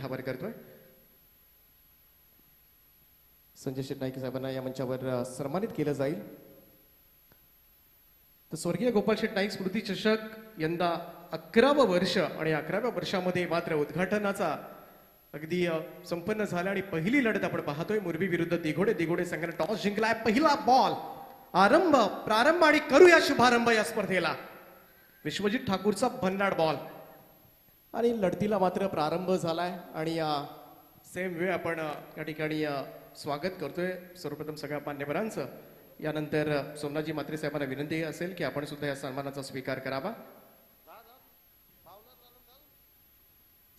ओठावर करतोय. संजय शेट नाईक साहेबांना या मंचावर सन्मानित केलं जाईल. तर स्वर्गीय गोपाल शेट नाईक स्मृती चषक यंदा 11वं वर्ष आणि 11व्या वर्षामध्ये मात्र उद्घाटनाचा अगदी संपन्न झाला आणि पहिली लढत आपण पाहतोय मुरबी विरुद्ध दिघोडे. दिघोडे संघाने टॉस जिंकलाय. पहिला बॉल प्रारंभ आणि करूया शुभारंभ या स्पर्धेला. विश्वजित ठाकूरचा भन्नाट बॉल आणि लढतीला मात्र प्रारंभ झालाय आणि सेम वेळ आपण या ठिकाणी स्वागत करतोय सर्वप्रथम सगळ्या मान्यवरांचं. यानंतर सोमनाथजी म्हात्रे साहेबांना विनंती असेल की आपण सुद्धा या सन्मानाचा स्वीकार करावा.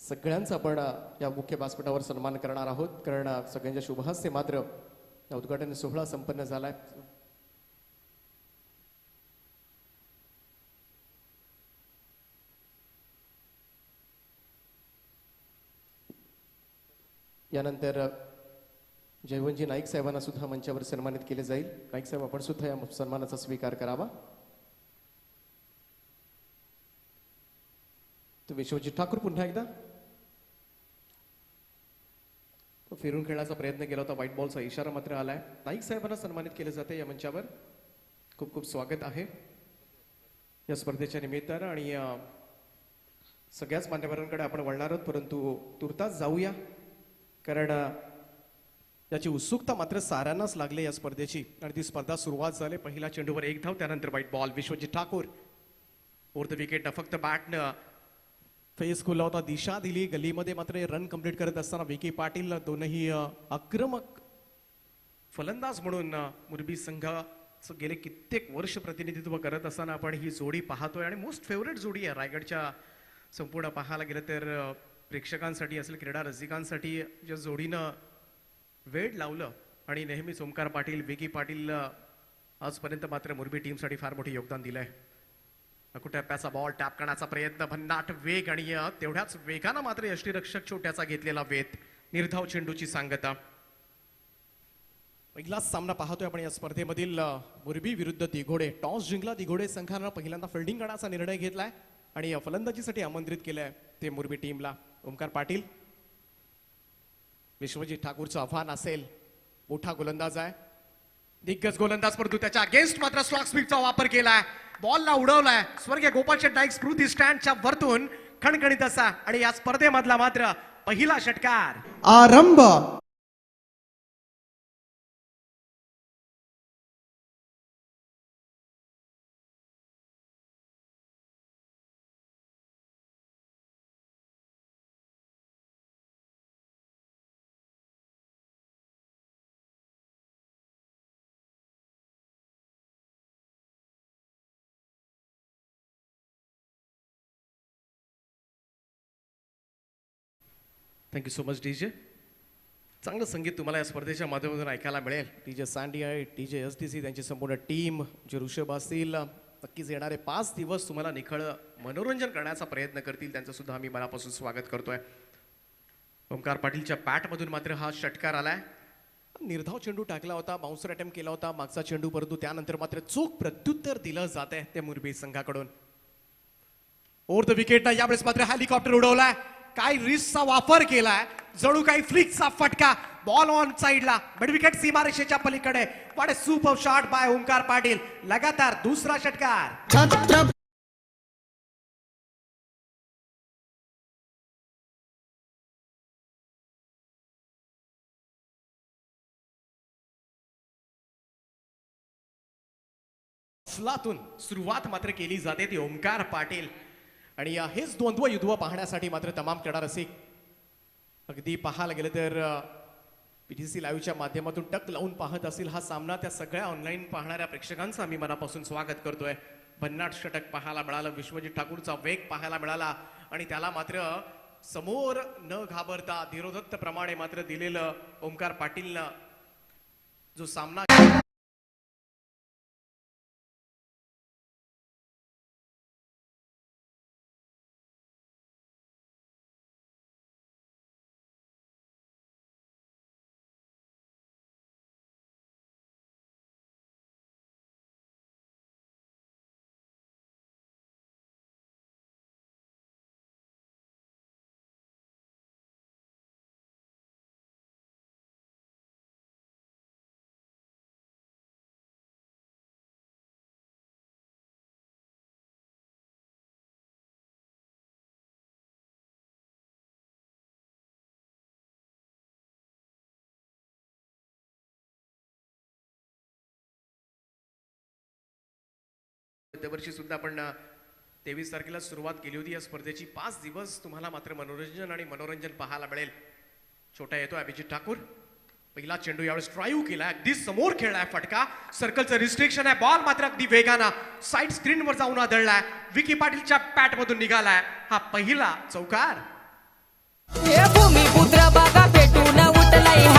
सगळ्यांचा आपण या मुख्य व्यासपीठावर सन्मान करणार आहोत कारण सगळ्यांच्या शुभहस्ते मात्र या उद्घाटन सोहळा संपन्न झालाय. यानंतर जयवंतजी नाईक साहेबांना सुद्धा मंचावर सन्मानित केले जाईल. नाईक साहेब आपण सुद्धा या सन्मानाचा स्वीकार करावा. तो विश्वजित ठाकूर पुन्हा एकदा तो फिरून खेळण्याचा प्रयत्न केला होता. व्हाईट बॉलचा इशारा मात्र आलाय. नाईक साहेबांना सन्मानित केले जाते या मंचावर. खूप खूप स्वागत आहे या स्पर्धेच्या निमित्तानं आणि सगळ्याच मान्यवरांकडे आपण वळणार आहोत परंतु तुर्तास जाऊया कारण याची उत्सुकता मात्र साऱ्यांनाच लागली या स्पर्धेची आणि ती स्पर्धा सुरुवात झाली. पहिला चेंडूवर एक धाव त्यानंतर white ball. Vishwajit Thakur over the विकेटनं फक्त बॅटनं फेस खोला होता. दिशा दिली गल्लीमध्ये मात्र रन कंप्लीट करत असताना विकी पाटील दोनही आक्रमक फलंदाज म्हणून मुरबी संघाचं गेले कित्येक वर्ष प्रतिनिधित्व करत असताना आपण ही जोडी पाहतोय आणि मोस्ट फेवरेट जोडी आहे रायगडच्या. संपूर्ण पाहायला गेलं तर प्रेक्षकांसाठी असेल क्रीडा रसिकांसाठी ज्या जोडीनं वेळ लावलं आणि नेहमीच ओमकार पाटील विकी पाटील आजपर्यंत मात्र मुरबी टीमसाठी फार मोठे योगदान दिलंय. टप्प्याचा बॉल टॅप करण्याचा प्रयत्न भन्नाट वेग आणि तेवढ्याच वेगानं मात्र यष्टीरक्षक छोट्याचा घेतलेला वेध. निर्धाव चेंडूची सांगता. पहिलाच सामना पाहतोय आपण या स्पर्धेमधील मुरबी विरुद्ध दिघोडे. टॉस जिंकला दिघोडे संघानं. पहिल्यांदा फिल्डिंग करण्याचा निर्णय घेतलाय आणि फलंदाजीसाठी आमंत्रित केलंय ते मुरबी टीमला. ओमकार पाटील विश्वजित ठाकूरचं आव्हान असेल. मोठा गोलंदाज आहे दिग्गज गोलंदाज परंतु त्याच्या अगेन्स्ट मात्र स्लॉग स्पीडचा वापर केलाय. बॉलला उडवलाय. स्वर्गीय गोपाल शेट नाईक स्मृती स्टँडच्या वरतून खणखणीत असा आणि या स्पर्धेमधला मात्र पहिला षटकार आरंभ. Thank you so much DJ. चांगलं संगीत तुम्हाला या स्पर्धेच्या माध्यमातून ऐकायला मिळेल. डीजे सँडी आहे डीजे एसटीसी त्यांची संपूर्ण टीम जे ऋषभ असतील नक्कीच येणारे 5 दिवस तुम्हाला निखळ मनोरंजन करण्याचा प्रयत्न करतील. त्यांचं सुद्धा आम्ही मनापासून स्वागत करतोय. ओमकार पाटीलच्या बॅटमधून मात्र हा षटकार आलाय. निर्धाव चेंडू टाकला होता. बाउन्सर अटेम्प्ट केला होता मागचा चेंडू परंतु त्यानंतर मात्र चोख प्रत्युत्तर दिलं जात आहे त्या मुरबी संघाकडून. ओव्हर द विकेटनं यावेळेस मात्र हेलिकॉप्टर उडवलाय. काय रिस्कचा वापर केलाय. जणू काही फ्लिकचा फटका. बॉल ऑन साइडला मिड विकेट सीमारेषेच्या पलीकडे. What a super shot bye Omkar Patil. लगातार दुसरा षटकार. लातून सुरुवात मात्र केली जाते ती ओमकार पाटील आणि हेच द्वंद्व युद्ध पाहण्यासाठी मात्र तमाम क्रीडा रसिक अगदी पाहायला गेलं तर पीटीसी लाईव्हच्या माध्यमातून टक लावून पाहत असेल हा सामना. त्या सगळ्या ऑनलाईन पाहणाऱ्या प्रेक्षकांचं आम्ही मनापासून स्वागत करतोय. भन्नाट षटक पाहायला मिळालं. विश्वजित ठाकूरचा वेग पाहायला मिळाला आणि त्याला मात्र समोर न घाबरता धीरोदत्त प्रमाणे मात्र दिलेलं ओमकार पाटीलनं जो सामना दरवर्षी सुद्धा आपण 23 तारखेला सुरुवात केली होती या स्पर्धेची. 5 दिवस तुम्हाला मात्र मनोरंजन पाहायला मिळेल. छोटा येतो अभिजित ठाकूर. पहिला चेंडू यावेळेस ड्राईव्ह केला, अगदी समोर खेळलाय फटका. सर्कलचं रिस्ट्रिक्शन आहे, बॉल मात्र अगदी वेगानं साईड स्क्रीनवर जाऊन आदळलाय. विकी पाटीलच्या पॅट मधून निघालाय हा पहिला चौकार. हे भूमिपुत्र बागा पेटून उठलाय.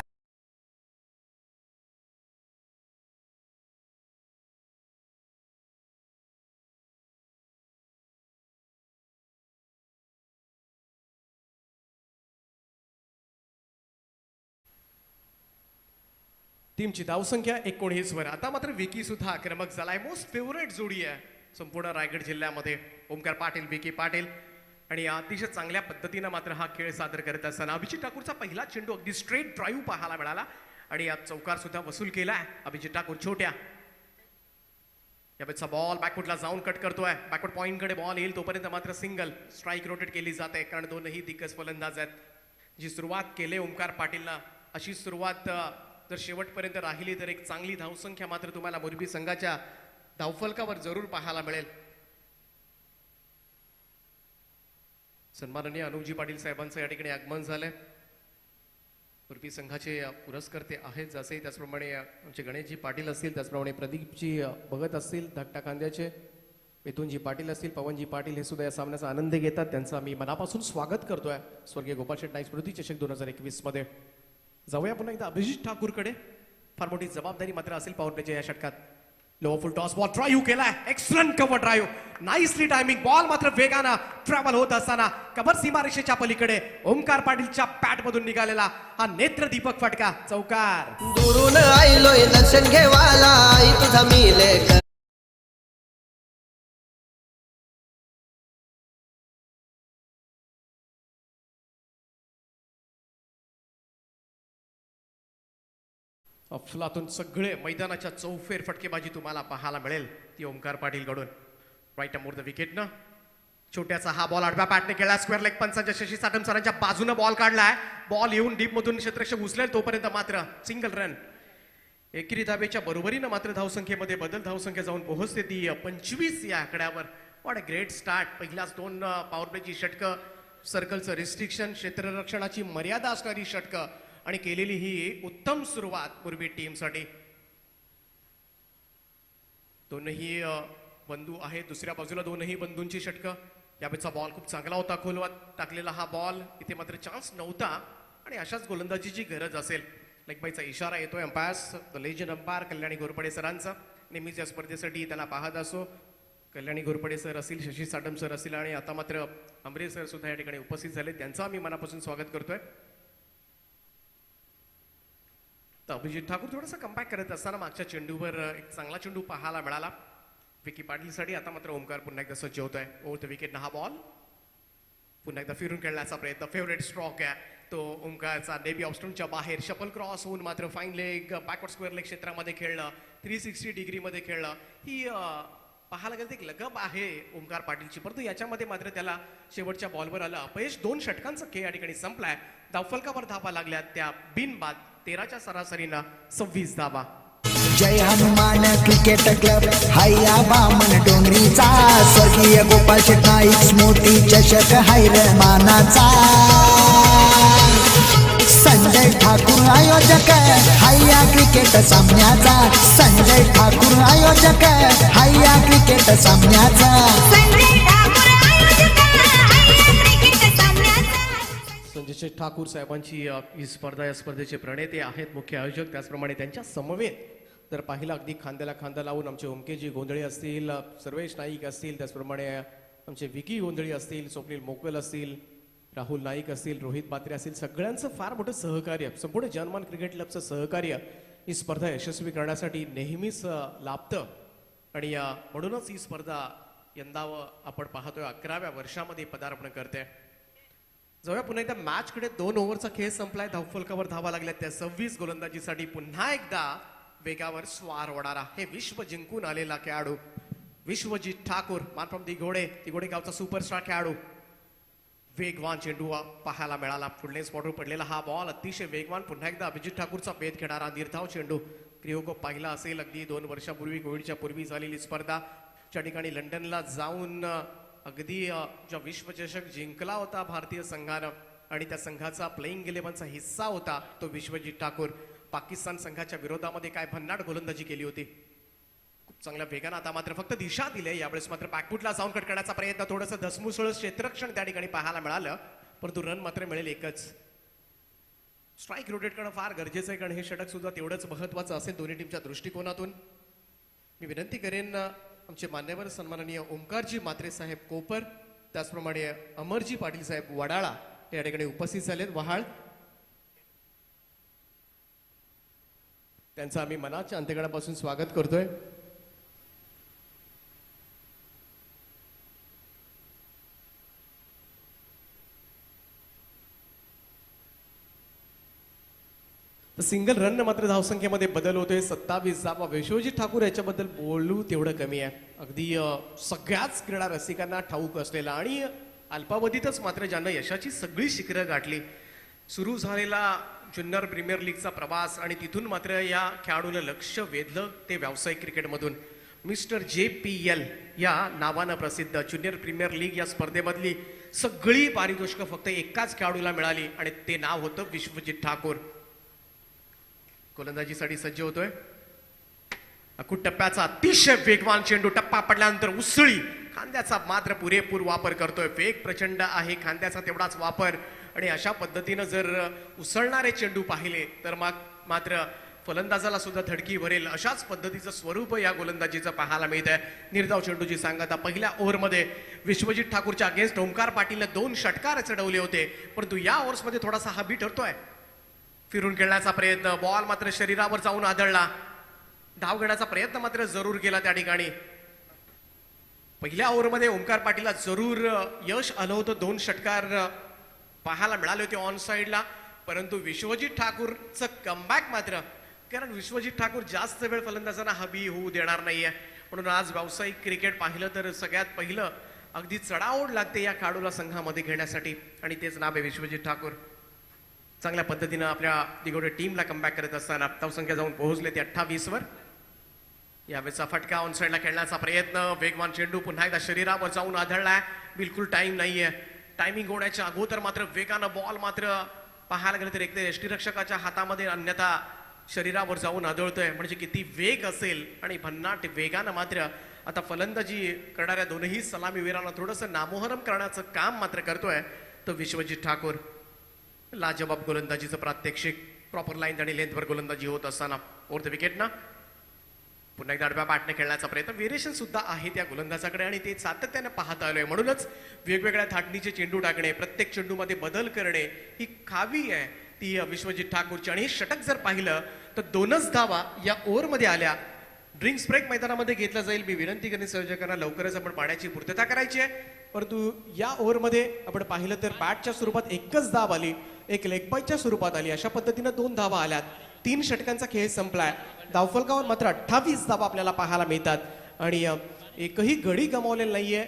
टीमची धावसंख्या 19 वर. आता मात्र विकी सुद्धा आक्रमक झालाय. मोस्ट फेवरेट जोडी आहे संपूर्ण रायगड जिल्ह्यामध्ये. ओमकार पाटील, विकी पाटील आणि अतिशय चांगल्या पद्धतीनं मात्र हा खेळ सादर करत असताना अभिजित ठाकूरचा पहिला चेंडू अगदी स्ट्रेट ड्राईव्ह पाहायला मिळाला आणि या चौकार सुद्धा वसूल केलाय अभिजित ठाकूर छोट्या. यावेळेचा बॉल बॅकफुटला जाऊन कट करतोय. बॅकवर्ड पॉइंटकडे बॉल येईल तोपर्यंत मात्र सिंगल स्ट्राईक रोटेट केली जाते, कारण दोनही दिग्गज फलंदाज आहेत. जी सुरुवात केली ओमकार पाटीलला, अशी सुरुवात जर शेवटपर्यंत राहिली तर एक चांगली धावसंख्या मात्र तुम्हाला मोरबी संघाच्या धावफलकावर जरूर पाहायला मिळेल. सन्माननीय अनुजी पाटील साहेबांचं या ठिकाणी आगमन झालंय. मोरबी संघाचे पुरस्कर्ते आहेत जसे, त्याचप्रमाणे आमचे गणेशजी पाटील असतील, त्याचप्रमाणे प्रदीपजी भगत असतील धाकटा कांद्याचे, मिथुनजी पाटील असतील, पवनजी पाटील हे सुद्धा या सामन्याचा आनंद घेतात. त्यांचं आम्ही मनापासून स्वागत करतोय स्वर्गीय गोपाळ शेट नाईक स्मृती चषक 2021 मध्ये. जाऊया पुन्हा एकदा अभिजित ठाकूरकडे. फार मोठी जबाबदारी मात्र असेल पॉवर प्लेच्या या षटकात. Low full toss ball drive केलाय, excellent cover drive, nicely timing. Ball मात्र वेगानं ट्रॅव्हल होत असताना कव्हर सीमारेषेच्या पलीकडे ओमकार पाटीलच्या पॅट मधून निघालेला हा नेत्रदीपक फटका चौकार. दुरून आयलोय दर्शन घेवाला, आई तुझा मी लेख. अफलातून सगळे मैदानाच्या चौफेर फटकेबाजी तुम्हाला पाहायला मिळेल ती ओमकार पाटील कडून. राईट अमोर द विकेटनं छोट्याचा हा बॉल आडव्या पॅटने खेळला. स्क्वेअर लेग पंचांच्या शशी साटम सरांच्या बाजूने बॉल काढलाय. बॉल येऊन डीप मधून क्षेत्ररक्षक उचलेल तोपर्यंत मात्र सिंगल रन. एकेरी धावेच्या बरोबरीनं मात्र धावसंख्येमध्ये बदल, धावसंख्या जाऊन पोहोचते ती 25 या आकड्यावर. What a great start. पहिल्याच 2 पॉवर प्लेची षटकं, सर्कलचं रिस्ट्रिक्शन, क्षेत्ररक्षणाची मर्यादा असणारी षटकं आणि केलेली ही उत्तम सुरुवात पूर्वी टीमसाठी. दोनही बंधू आहेत, दुसऱ्या बाजूला दोनही बंधूंची षटकं. यावेळेचा बॉल खूप चांगला होता, खोलवत टाकलेला हा बॉल. इथे मात्र चान्स नव्हता आणि अशाच गोलंदाजीची गरज असेल. लेगबाईचा इशारा येतोय umpires, the legend umpire Kalyani Ghorpade सरांचा. नेहमीच या स्पर्धेसाठी त्यांना पाहत असो. कल्याणी घोरपडे सर असतील, शशी साटम सर असतील आणि आता मात्र अमरे सर सुद्धा या ठिकाणी उपस्थित झाले. त्यांचं आम्ही मनापासून स्वागत करतोय. तर अभिजित ठाकूर थोडासा कमबॅक करत असताना मागच्या चेंडूवर एक चांगला चेंडू पाहायला मिळाला विकी पाटीलसाठी. आता मात्र ओमकार पुन्हा एकदा सज्ज होतोय. ओव्हर द विकेटनं हा बॉल पुन्हा एकदा फिरून खेळण्याचा प्रयत्न. फेवरेट स्ट्रोक आहे तो ओमकारचा. डेबी ऑफस्टोनच्या बाहेर शपल क्रॉस होऊन मात्र fine leg, backward square leg क्षेत्रामध्ये खेळलं, 360 डिग्रीमध्ये खेळलं. ही पाहायला गेलं तर एक लगब आहे ओमकार पाटीलची, परंतु याच्यामध्ये मात्र त्याला शेवटच्या बॉलवर आलं अपयश. 2 षटकांचा खेळ या ठिकाणी संपलाय. धावफलकावर धावा लागल्या त्या बिनबाद 13च्या सरासरीनं 26 धावा. जय हनुमान क्रिकेट क्लब हैया बामण डोंगरीचा, स्वर्गीय गोपाळ शेट नाईक स्मृती चषक हैरमानाचा. संजय ठाकूर आयोजक हैया क्रिकेट सामन्याचा, संजय ठाकूर आयोजक हैया क्रिकेट सामन्याचा. संजय ठाकूर साहेबांची ही स्पर्धा, या स्पर्धेचे प्रणेते आहेत, मुख्य आयोजक. त्याचप्रमाणे त्यांच्या समवेत तर पाहिलं अगदी खांद्याला खांदा लावून आमचे ओमकेजी गोंधळे असतील, सर्वेश नाईक असतील, त्याचप्रमाणे आमचे विकी गोंधळे असतील, स्वप्नील मोकल असतील, राहुल नाईक असतील, रोहित बात्रे असतील, सगळ्यांचं फार मोठं सहकार्य, संपूर्ण जनमान क्रिकेट क्लबचं सहकार्य ही स्पर्धा यशस्वी करण्यासाठी नेहमीच लाभतं. आणि म्हणूनच ही स्पर्धा यंदा आपण पाहतोय 11व्या वर्षामध्ये पदार्पण करते. जाऊया पुन्हा एकदा मॅचकडे. 2 ओव्हरचा खेळ संपलाय. धावफलकावर धावा लागल्या त्या 26 गोलंदाजीसाठी. पुन्हा एकदा वेगावर स्वार होणारा हे विश्व जिंकून आलेला खेळाडू विश्वजित ठाकूर, मान फ्रॉम दिघोडे गावचा सुपरस्टार खेळाडू. वेगवान चेंडू पाहायला मिळाला. पुढले स्पॉटवर पडलेला हा बॉल अतिशय वेगवान. पुन्हा एकदा अभिजित ठाकूरचा भेद घेणारा निर्धाव चेंडू. क्रियोको पाहिला असेल अगदी 2 वर्षापूर्वी, कोविडच्या पूर्वी झालेली स्पर्धा. ज्या ठिकाणी लंडनला जाऊन अगदी जो विश्वचषक जिंकला होता भारतीय संघानं आणि त्या संघाचा प्लेइंग 11चा हिस्सा होता तो विश्वजित ठाकूर. पाकिस्तान संघाच्या विरोधामध्ये काय भन्नाट गोलंदाजी केली होती. खूप चांगल्या वेगानं आता मात्र फक्त दिशा दिली. यावेळेस मात्र बॅकफुटला जाऊन कट करण्याचा प्रयत्न, थोडंसं धसमुसळ क्षेत्ररक्षण त्या ठिकाणी पाहायला मिळालं, परंतु रन मात्र मिळेल एकच. स्ट्राईक रोटेट करणं फार गरजेचं आहे, कारण हे षटक सुद्धा तेवढंच महत्वाचं असेल दोन्ही टीमच्या दृष्टिकोनातून. मी विनंती करेन आमचे मान्यवर सन्माननीय ओंकारजी म्हात्रे साहेब कोपर, त्याचप्रमाणे अमरजी पाटील साहेब वडाळा या ठिकाणी उपस्थित झालेत. वहाळ त्यांचं आम्ही मनाच्या अंतकणापासून स्वागत करतोय. सिंगल रन मात्र धावसंख्येमध्ये बदल होतोय. 27 धावा. विश्वजित ठाकूर याच्याबद्दल बोलू तेवढं कमी आहे. अगदी सगळ्याच क्रीडा रसिकांना ठाऊक असलेला आणि अल्पावधीतच मात्र ज्यांना यशाची सगळी शिखरं गाठली. सुरू झालेला ज्युनियर प्रीमियर लीगचा प्रवास आणि तिथून मात्र या खेळाडूला लक्ष वेधलं ते व्यावसायिक क्रिकेटमधून. मिस्टर JPL या नावानं प्रसिद्ध ज्युनियर प्रीमियर लीग या स्पर्धेमधली सगळी पारितोषिकं फक्त एकाच खेळाडूला मिळाली आणि ते नाव होतं विश्वजित ठाकूर. गोलंदाजीसाठी सज्ज होतोय. अकुट टप्प्याचा अतिशय वेगवान चेंडू, टप्पा पडल्यानंतर उसळी, खांद्याचा मात्र पुरेपूर वापर करतोय. वेग प्रचंड आहे, खांद्याचा तेवढाच वापर. आणि अशा पद्धतीनं जर उसळणारे चेंडू पाहिले तर मग मात्र फलंदाजाला सुद्धा धडकी भरेल अशाच पद्धतीचं स्वरूप या गोलंदाजीचं पाहायला मिळत आहे. निर्धाव चेंडूची सांगता. पहिल्या ओव्हरमध्ये विश्वजित ठाकूरच्या अगेन्स्ट ओंकार पाटीलने 2 षटकार चढवले होते, परंतु या ओव्हर्समध्ये थोडासा हबी ठरतोय. फिरून खेळण्याचा प्रयत्न, बॉल मात्र शरीरावर जाऊन आदळला. धाव घेण्याचा प्रयत्न मात्र जरूर केला त्या ठिकाणी. पहिल्या ओव्हरमध्ये ओंकार पाटीलला जरूर यश आलं होतं. 2 षटकार पाहायला मिळाले होते ऑन साईडला, परंतु विश्वजित ठाकूरचं कमबॅक मात्र, कारण विश्वजित ठाकूर जास्त वेळ फलंदाजांना हबी होऊ देणार नाहीये. म्हणून आज व्यावसायिक क्रिकेट पाहिलं तर सगळ्यात पहिलं अगदी चढाओढ लागते या खेळाडूला संघामध्ये घेण्यासाठी, आणि तेच नाव आहे विश्वजित ठाकूर. चांगल्या पद्धतीनं आपल्या दिगोडे टीमला कमबॅक करत असताना धावसंख्या जाऊन पोहोचले ते 28 वर. यावेळेचा फटका ऑन साईडला खेळण्याचा प्रयत्न, वेगवान चेंडू पुन्हा एकदा शरीरावर जाऊन आढळलाय. बिलकुल टाइम नाहीये. टायमिंग होण्याच्या अगोदर मात्र वेगानं बॉल मात्र पाहायला गेलं तर एक तर यष्टीरक्षकाच्या हातामध्ये, अन्यथा शरीरावर जाऊन आढळतोय. म्हणजे किती वेग असेल आणि भन्नाट वेगानं मात्र आता फलंदाजी करणाऱ्या दोनही सलामीवीरांना थोडंसं नामोहरम करण्याचं काम मात्र करतोय तो विश्वजित ठाकूर. लाजवाब गोलंदाजीचं प्रात्यक्षिक. प्रॉपर लाईन आणि लेंथवर गोलंदाजी होत असताना ओव्हर द विकेटनं पुन्हा एकदा आडव्या बॅटने खेळण्याचा प्रयत्न. व्हेरिएशन सुद्धा आहे त्या गोलंदाजाकडे आणि ते सातत्याने पाहता आलोय. म्हणूनच वेगवेगळ्या थाटणीचे चेंडू टाकणे, प्रत्येक चेंडूमध्ये बदल करणे ही खावी आहे ती विश्वजित ठाकूरची. आणि हे षटक जर पाहिलं तर 2च धावा या ओव्हरमध्ये आल्या. ड्रिंक्स ब्रेक मैदानामध्ये घेतला जाईल. मी विनंती करणे संयोजकांना लवकरच आपण पाण्याची पूर्तता करायची आहे. परंतु या ओव्हरमध्ये आपण पाहिलं तर बॅटच्या स्वरूपात एकच धाव आली, एक लेग बायच्या स्वरूपात आली. अशा पद्धतीनं 2 धावा आल्यात. 3 षटकांचा खेळ संपलाय. धावफलकावर मात्र 28 धावा आपल्याला पाहायला मिळतात आणि एकही गडी गमावलेला नाहीये.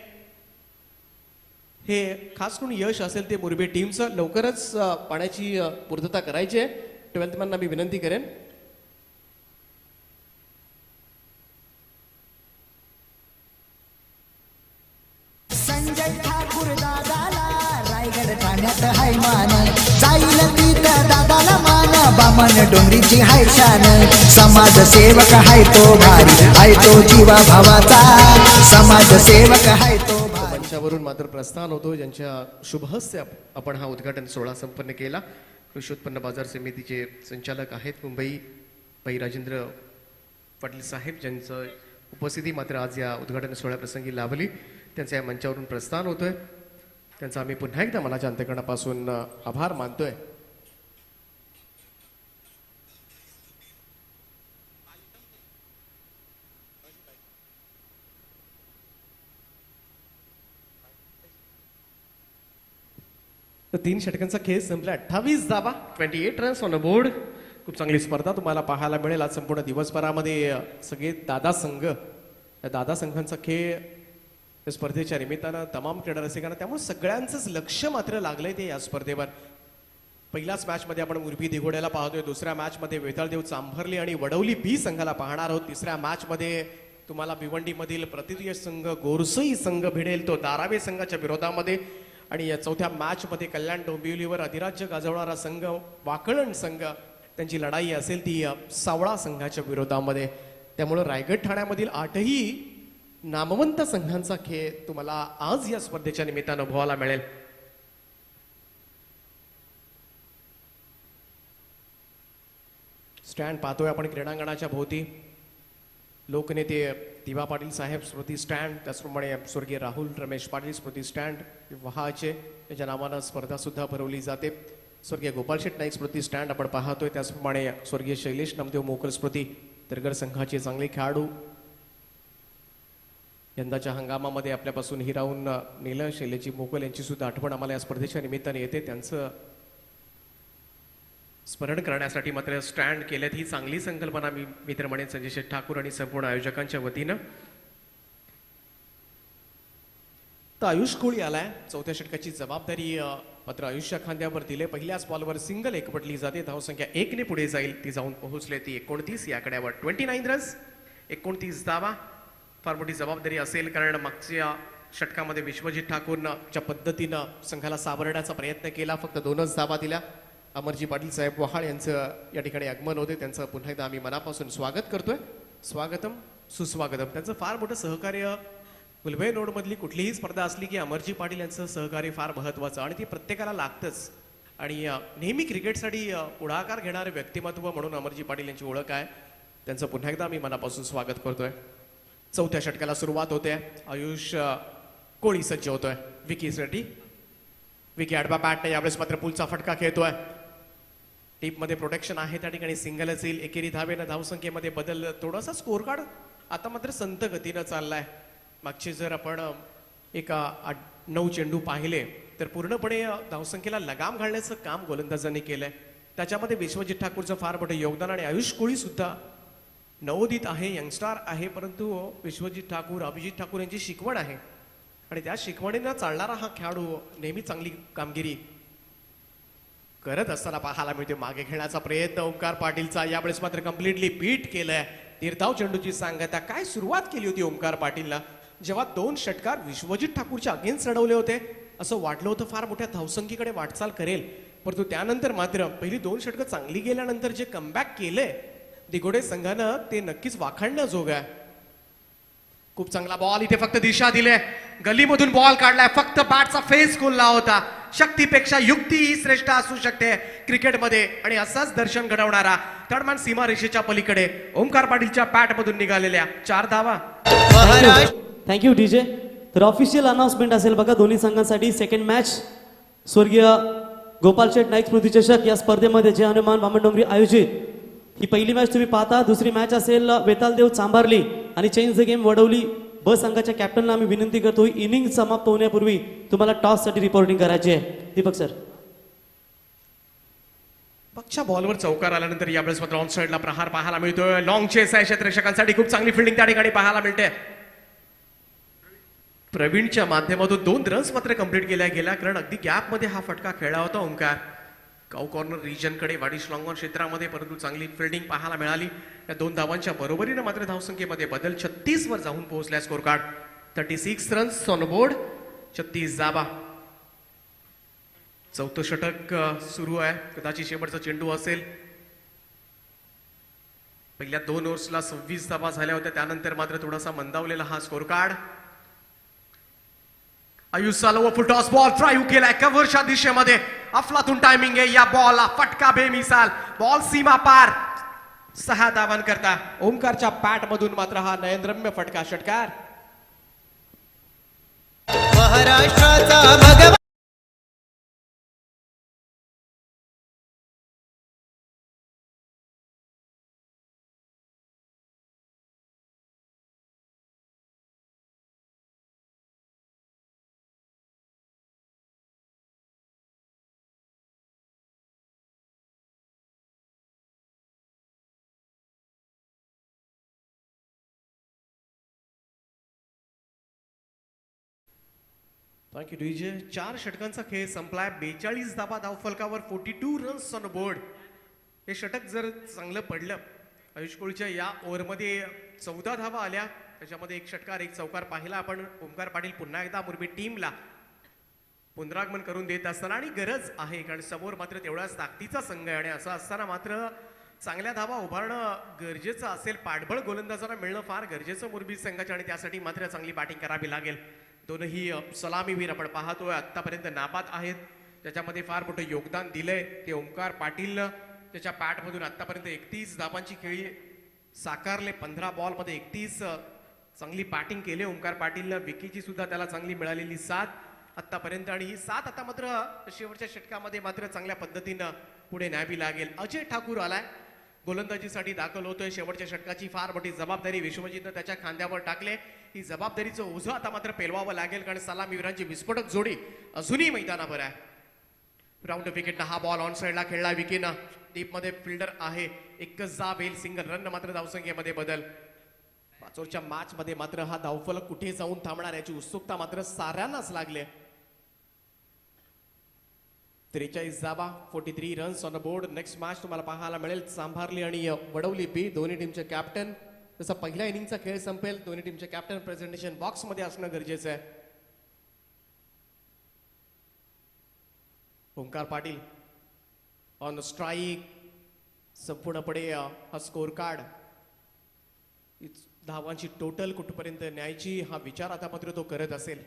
हे खास करून यश असेल ते मुरबी टीमचं. लवकरच पाण्याची पूर्तता करायची आहे. 12th मॅनना मी विनंती करेन. संजय ठाकूर दादाला रायगड ठाण्यात हाय मान, जाईल तिथं दादाला मान, बामण डोंगरीची हाय शान. समाजसेवक हाय तो भारी, हाय तो जीवा भावाचा, समाजसेवक हाय तो भारी. मंचावरून मात्र प्रस्थान होतो, ज्यांच्या शुभहस्ते आपण हा उद्घाटन सोहळा संपन्न केला. कृषी उत्पन्न बाजार समितीचे संचालक आहेत मुंबई पै राजेंद्र पाटील साहेब, ज्यांचं उपस्थिती मात्र आज या उद्घाटन सोहळ्याप्रसंगी लाभली. त्यांचं या मंचावरून प्रस्थान होतोय. त्यांचा आम्ही पुन्हा एकदा मनाच्या अंतःकरणापासून आभार मानतोय. तर 3 षटकांचा खेळ संपला. 28 धावा, 28 रन्स ऑन बोर्ड. खूप चांगली स्पर्धा तुम्हाला पाहायला मिळेल आज संपूर्ण दिवसभरामध्ये. सगळे दादा संघ, या दादा संघांचा खेळ या स्पर्धेच्या निमित्तानं तमाम क्रीडा रसिकांना, त्यामुळे सगळ्यांचंच लक्ष मात्र लागलंय ते या स्पर्धेवर. पहिल्याच मॅचमध्ये आपण मुरबी दिघोड्याला पाहतोय. दुसऱ्या मॅचमध्ये वेताळदेव चांभरली आणि वडवली बी संघाला पाहणार आहोत. तिसऱ्या मॅचमध्ये तुम्हाला भिवंडीमधील प्रतिनिधी संघ गोरसई संघ भिडेल तो धारावे संघाच्या विरोधामध्ये आणि या चौथ्या मॅच मध्ये कल्याण डोंबिवलीवर अधिराज्य गाजवणारा संघ वाकळण संघ त्यांची लढाई असेल ती सावळा संघाच्या विरोधामध्ये. त्यामुळे रायगड ठाण्यामधील 8ही नामवंत संघांचा खेळ तुम्हाला आज या स्पर्धेच्या निमित्तानं अनुभवायला मिळेल. स्टँड पाहतोय आपण क्रीडांगणाच्या भोवती. लोकनेते दिवा पाटील साहेब स्मृती स्टँड, त्याचप्रमाणे स्वर्गीय राहुल रमेश पाटील स्मृती स्टँड वहाचे त्याच्या नावानं स्पर्धा सुद्धा भरवली जाते. स्वर्गीय गोपाल शेट नाईक स्मृती स्टँड आपण पाहतोय. त्याचप्रमाणे स्वर्गीय शैलेश नामदेव मोकल स्मृती तरगर संघाचे चांगले खेळाडू यंदाच्या हंगामामध्ये आपल्यापासून हिरावून नेलं. शैलेजी मोकल यांची सुद्धा आठवण आम्हाला या स्पर्धेच्या निमित्ताने येते. त्यांचं स्मरण करण्यासाठी मात्र स्टँड केल्यात ही चांगली संकल्पना मी तर म्हणेन संजय शेठ ठाकूर आणि संपूर्ण आयोजकांच्या वतीनं. तर आयुष कोळी आलाय. चौथ्या षटकाची जबाबदारी मात्र आयुष्या खांद्यावर दिले. पहिल्याच बॉलवर सिंगल एकवटली जाते. धावसंख्या 1 ने पुढे जाईल. ती जाऊन पोहोचले ती 29 या आकड्यावर. 29 रन्स 29 धावा. फार मोठी जबाबदारी असेल कारण मागच्या षटकामध्ये विश्वजित ठाकूरनं ज्या पद्धतीनं संघाला सावरण्याचा प्रयत्न केला फक्त 2च धावा दिल्या. अमरजी पाटील साहेब वहाळ यांचं या ठिकाणी आगमन होते. त्यांचं पुन्हा एकदा आम्ही मनापासून स्वागत करतोय. स्वागतम सुस्वागतम. त्यांचं फार मोठं सहकार्य फुलबे रोडमधली कुठलीही स्पर्धा असली की अमरजी पाटील यांचं सहकार्य फार महत्त्वाचं आणि ती प्रत्येकाला लागतंच. आणि नेहमी क्रिकेटसाठी पुढाकार घेणारे व्यक्तिमत्व म्हणून अमरजी पाटील यांची ओळख आहे. त्यांचं पुन्हा एकदा आम्ही मनापासून स्वागत करतोय. चौथ्या षटकाला सुरुवात होते. आयुष कोळी सज्ज होतोय विकीसाठी. विकी आडवा बॅटने यावेळेस मात्र पुलचा फटका खेळतोय. टीपमध्ये प्रोटेक्शन आहे त्या ठिकाणी सिंगलच येईल. एकेरी धावेनं धावसंख्येमध्ये बदल. थोडासा स्कोर कार्ड आता मात्र संत गतीनं चाललाय. मागचे जर आपण एक 8-9 चेंडू पाहिले तर पूर्णपणे धावसंख्येला लगाम घालण्याचं काम गोलंदाजांनी केलंय. त्याच्यामध्ये विश्वजित ठाकूरचं फार मोठं योगदान आणि आयुष कोळी सुद्धा नवोदित आहे, यंगस्टार आहे, परंतु विश्वजित ठाकूर अभिजित ठाकूर यांची शिकवण आहे आणि त्या शिकवणीनं चालणारा हा खेळाडू नेहमी चांगली कामगिरी करत असताना पाहायला मिळते. मागे खेळण्याचा प्रयत्न ओमकार पाटीलचा. यावेळेस मात्र कम्प्लिटली बीट केलंय. तीर्थाव चेंडूची सांगता. काय सुरुवात केली होती ओमकार पाटीलला जेव्हा 2 षटकार विश्वजित ठाकूरच्या अगेन्स्ट चढवले होते. असं वाटलं होतं फार मोठ्या धावसंख्येकडे वाटचाल करेल, परंतु त्यानंतर मात्र पहिली 2 षटकं चांगली गेल्यानंतर जे कमबॅक केलंय दिगोडे संघानं ते नक्कीच वाखाणण्याजोग आहे. खूप चांगला बॉल. इथे फक्त दिशा दिले. गलीमधून बॉल काढलाय. फक्त बॅटचा फेस खोलला होता. शक्तीपेक्षा युक्ती ही श्रेष्ठ असू शकते क्रिकेटमध्ये आणि असाच दर्शन घडवणारा थर्डमॅन सीमारेषेच्या पलीकडे ओमकार पाटीलच्या बॅटमधून निघालेल्या 4 धावा. Thank you DJ. तर ऑफिशियल अनाउन्समेंट असेल बघा दोन्ही संघांसाठी. सेकंड मॅच स्वर्गीय गोपाल शेठ नाईक स्मृती चषक या स्पर्धेमध्ये जे हनुमान बामणडोंगरी आयोजित ही पहिली मॅच तुम्ही पाहता. दुसरी मॅच असेल वेतालदेव चांभारली आणि चेंज द गेम वडवली ब संघाच्या कॅप्टनला आम्ही विनंती करतो इनिंग समाप्त होण्यापूर्वी तुम्हाला टॉस साठी रिपोर्टिंग करायची आहे. दीपक सर. पक्षच्या बॉलवर चौकार आल्यानंतर यावेळेस मात्र ऑन साइडला प्रहार पाहायला मिळतोय. लॉंग चेस आहे क्षेत्ररक्षकांसाठी. खूप चांगली फिल्डिंग त्या ठिकाणी पाहायला मिळते. प्रवीणच्या माध्यमातून 2 रन्स मात्र कंप्लीट केल्या गेल्या कारण अगदी गॅप मध्ये हा फटका खेळला होता ओमकार. काऊ कॉर्नर रिजनकडे वाडिश लॉंगॉन क्षेत्रामध्ये, परंतु चांगली फिल्डिंग पाहायला मिळाली. या 2 धावांच्या बरोबरीनं मात्र धावसंख्येमध्ये बदल. 36 वर जाऊन पोहोचल्या score card. 36 runs on board, 36 धावा. चौथं षटक सुरू आहे. कदाचित शेवटचा चेंडू असेल. पहिल्या 2 ओव्हर्सला 26 धावा झाल्या होत्या. त्यानंतर मात्र थोडासा मंदावलेला हा score card. Ayush Salova full toss ball try केलाय कव्हरच्या दिशेमध्ये. अफलातून टायमिंग आहे या बॉलला. फटका बेमिसाल. बॉल सीमा पार. 6 धावांकरता ओमकारच्या पॅट मधून मात्र हा नयनरम्य फटका. षटकार महाराष्ट्राचा भगवा थँक्यू डीजे. 4 षटकांचा खेळ संपलाय. 42 धावा धावफलकावर, 42 रन्स ऑन बोर्ड. हे षटक जर चांगलं पडलं आयुष कोळीच्या या ओव्हरमध्ये 14 धावा आल्या त्याच्यामध्ये एक षटकार एक चौकार पाहिला आपण. ओमकार पाटील पुन्हा एकदा मुरबी टीमला पुनरागमन करून देत असताना आणि गरज आहे कारण समोर मात्र तेवढाच ताकदीचा संघ आहे आणि असं असताना मात्र चांगल्या धावा उभारणं गरजेचं असेल. पाठबळ गोलंदाजांना मिळणं फार गरजेचं मुरबी संघाच्या आणि त्यासाठी मात्र चांगली बॅटिंग करावी लागेल. दोनही सलामीवीर आपण पाहतोय आतापर्यंत नाबाद आहेत. त्याच्यामध्ये फार मोठं योगदान दिलंय ते ओमकार पाटील. त्याच्या पॅटमधून आतापर्यंत 31 धावांची खेळी साकारले. 15 बॉलमध्ये 31 चांगली बॅटिंग केली ओमकार पाटीलनं. विकीची सुद्धा त्याला चांगली मिळालेली साथ आतापर्यंत आणि ही साथ आता मात्र शेवटच्या षटकामध्ये मात्र चांगल्या पद्धतीनं पुढे न्यावी लागेल. अजय ठाकूर आलाय गोलंदाजीसाठी दाखल होतोय. शेवटच्या षटकाची फार मोठी जबाबदारी विश्वजितनं त्याच्या खांद्यावर टाकले. ही जबाबदारीचं ओझं आता मात्र पेलवावं लागेल कारण सलामीवीरांची विस्फोटक जोडी अजूनही मैदानावर आहे. राऊंड विकेटनं हा बॉल ऑन साइडला खेळला विकीनं. डीप मध्ये फिल्डर आहे. एकच जाब येईल सिंगल रन मात्र धावसंख्येमध्ये बदल. पाचोरच्या मॅच मध्ये मात्र हा धावफलक कुठे जाऊन थांबणार याची उत्सुकता मात्र साऱ्यांनाच लागले. 43 धावा 43 runs on the board. Next match तुम्हाला पाहायला मिळेल चांभारली आणि वडवली बी दोन्ही टीमचे कॅप्टन. जसं पहिल्या इनिंगचा खेळ संपेल दोन्ही टीमचे कॅप्टन प्रेझेंटेशन बॉक्स मध्ये असणं गरजेचं आहे. Omkar Patil on strike. संपूर्णपणे हा स्कोर कार्ड धावांची टोटल कुठपर्यंत न्यायची हा विचार आता मात्र तो करत असेल.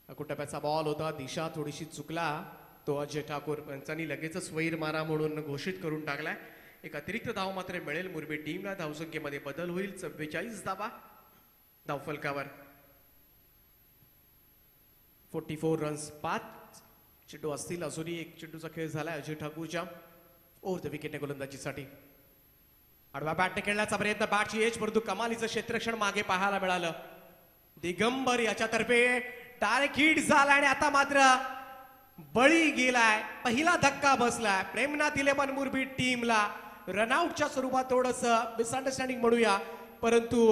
कुटप्याचा बॉल होता. दिशा थोडीशी चुकला तो अजय ठाकूर यांनी लगेचच वैर मारा म्हणून घोषित करून टाकलाय. एक अतिरिक्त धाव मात्र मिळेल मुरबी टीमला. धावसंख्येमध्ये बदल होईल. 44 धावा धावफलकावर. 44 रन्स. 5 चेंडू असतील. अजूनही एक चेंडूचा खेळ झालाय अजय ठाकूरच्या ओव्हर द विकेटने गोलंदाजीसाठी. आडवा बॅटने खेळण्याचा प्रयत्न. बॅटची एज परंतु कमालीचं क्षेत्ररक्षण मागे पाहायला मिळालं. दिगंबर याच्यातर्फे डायरेक्ट हिट झाला आणि आता मात्र बळी गेलाय. पहिला धक्का बसलाय प्रेमनाथ 11 मुरबी टीमला. रनआउटच्या स्वरूपात थोडस मिसअंडरस्टँडिंग म्हणूया परंतु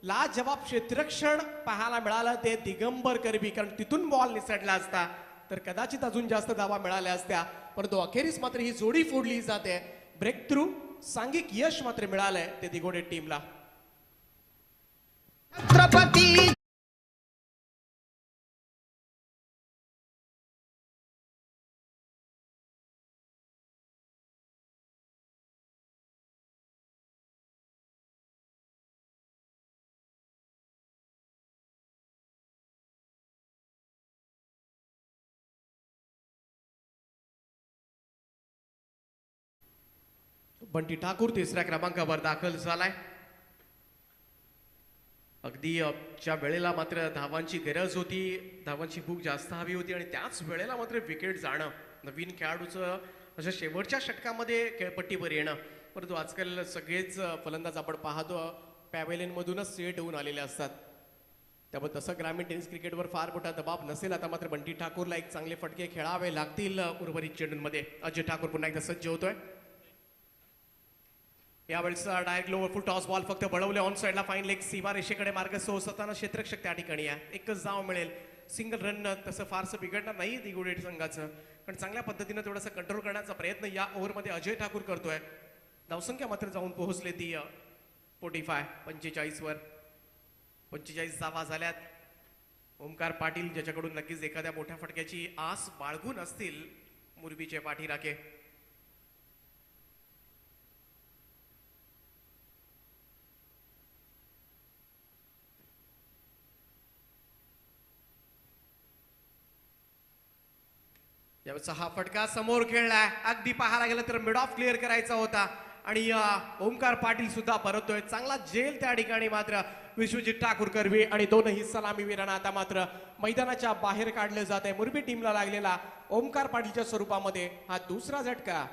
लाजवाब क्षेत्ररक्षण पाहायला मिळालं ते दिगंबर करबी. कारण तिथून बॉल निसटला असता तर कदाचित अजून जास्त धावा मिळाल्या असत्या परंतु अखेरीस मात्र ही जोडी फोडली जाते. ब्रेक थ्रू सांघिक यश मात्र मिळालंय ते दिगोडे टीमला. छत्रपती बंटी ठाकूर तिसऱ्या क्रमांकावर दाखल झालाय. अगदी ज्या वेळेला मात्र धावांची गरज होती धावांची भूक जास्त हवी होती आणि त्याच वेळेला मात्र विकेट जाणं नवीन खेळाडूचं अशा शेवटच्या षटकामध्ये खेळपट्टीवर येणं. परंतु आजकाल सगळेच फलंदाज आपण पाहतो पॅवेलियन मधूनच सेट होऊन आलेले असतात. त्यामुळे तसं ग्रामीण टेनिस क्रिकेटवर फार मोठा दबाव नसेल. आता मात्र बंटी ठाकूरला एक चांगले फटके खेळावे लागतील उर्वरित चेंडूंमध्ये. अजय ठाकूर पुन्हा एकदा सज्ज होतोय. यावेळेचा direct lower full toss ball फक्त बळवले ऑन साइडला. फाईन लेग सीमा रेषेकडे मार्ग सोसताना क्षेत्ररक्षक त्या ठिकाणी आहे. एकच धाव मिळेल. सिंगल रन तसं फारसं बिघडणार नाही दिगोडे संघाचं पण चांगल्या पद्धतीनं थोडासा कंट्रोल करण्याचा प्रयत्न या ओव्हरमध्ये अजय ठाकूर करतोय. धावसंख्या मात्र जाऊन पोहोचले ती 45 वर. 45 धावा झाल्यात. ओमकार पाटील ज्याच्याकडून नक्कीच एखाद्या मोठ्या फटक्याची आस बाळगून असतील मुरबीचे पाठीराखे. यावेळेचा हा फटका समोर खेळलाय. अगदी पाहायला गेलं तर मिड ऑफ क्लिअर करायचा होता आणि ओमकार पाटील सुद्धा परततोय. चांगला जेल त्या ठिकाणी मात्र विश्वजित ठाकूर कर्वे आणि दोनही सलामीवीरांना आता मात्र मैदानाच्या बाहेर काढले जात आहे. मुरबी टीमला लागलेला ओमकार पाटीलच्या स्वरूपामध्ये हा दुसरा झटका.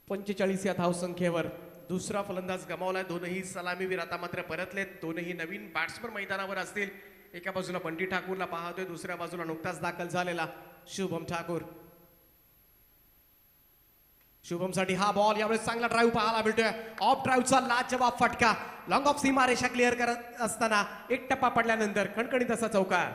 पंचेचाळीस या धावसंख्येवर दुसरा फलंदाज गमावलाय. दोनही सलामीवीर आता मात्र परतलेत. दोनही नवीन बॅट्समन मैदानावर असतील. एका बाजूला बंटी ठाकूरला पाहतोय दुसऱ्या बाजूला नुकताच दाखल झालेला शुभम ठाकूर. शुभमसाठी हा बॉल यावेळेस चांगला ड्राईव्ह पाहायला मिळतोय. ऑफ ड्राईव्हचा लाजवाब फटका. लॉंग ऑफ सीमारेषा क्लिअर करत असताना एक टप्पा पडल्यानंतर खणखणीत असा चौकार.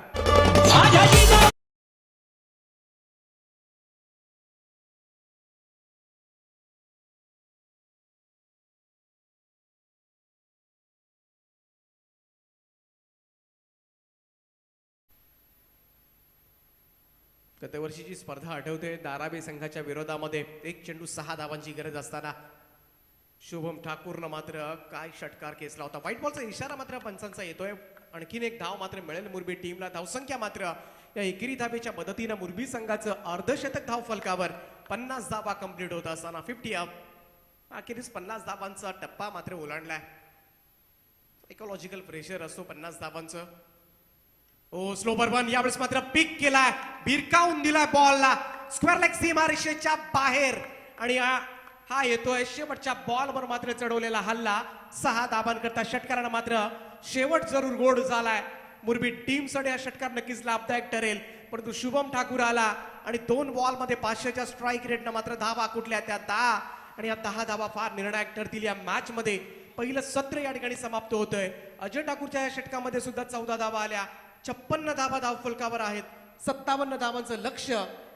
गतवर्षीची स्पर्धा आठवते. धारावी संघाच्या विरोधामध्ये एक चेंडू 6 धावांची गरज असताना शुभम ठाकूरनं मात्र काय षटकार केसला होता. व्हाईट बॉलचा इशारा मात्र पंचांचा येतोय. आणखीन एक धाव मात्र मिळेल मुरबी टीमला. धावसंख्या मात्र या एकेरी धावेच्या मदतीनं मुरबी संघाचं अर्धशतक धाव फलकावर 50 धावा कंप्लीट होत असताना 50 अप. अखेरीस 50 धावांचा टप्पा मात्र ओलांडलाय. सायकोलॉजिकल प्रेशर असतो 50 धावांचं. ओ स्लोबर वन यावेळेस मात्र पिक केलाय. भिरकावून दिलाय बॉलला स्क्वेअर लेग सीमारेषेच्या बाहेर. आणि हा येतोय शेवटच्या बॉलवर मात्र चढवलेला हल्ला 6 धाबांकरता षटकारानं मात्र शेवट जरूर गोड झालाय. मुरबी टीमसाठी हा षटकार नक्कीच लाभदायक ठरेल. परंतु शुभम ठाकूर आला आणि 2 बॉलमध्ये 500च्या स्ट्राईक रेटनं मात्र धावा कुठल्या त्या 10. आणि या 10 धावा फार निर्णायक ठरतील या मॅच मध्ये. पहिलं सत्र या ठिकाणी समाप्त होतंय. अजय ठाकूरच्या या षटकामध्ये सुद्धा 14 धावा आल्या. 56 धावा धाव फलकावर आहेत. 57 धावांचं लक्ष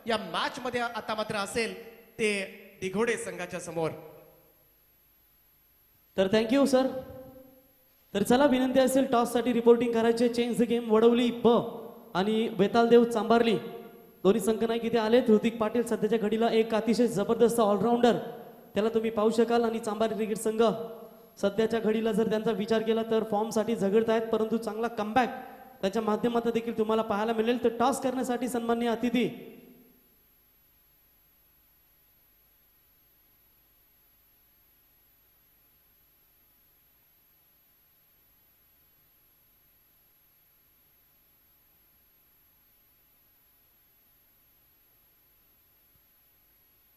या मॅच मध्ये आता मात्र असेल ते दिघोडे संघाच्या समोर. तर थँक्यू सर. तर चला विनंती असेल टॉस साठी रिपोर्टिंग करायचे. चेंज द गेम वडवली ब आणि वेतालदेव चांबारली दोन्ही संघ नाही किती आलेत. ऋतिक पाटील सध्याच्या घडीला एक अतिशय जबरदस्त ऑलराऊंडर त्याला तुम्ही पाहू शकाल. आणि चांबारली क्रिकेट संघ सध्याच्या घडीला जर त्यांचा विचार केला तर फॉर्म साठी झगडत आहेत. परंतु चांगला कमबॅक त्याच्या माध्यमातून देखील तुम्हाला पाहायला मिळेल. तर टॉस करण्यासाठी सन्माननीय अतिथी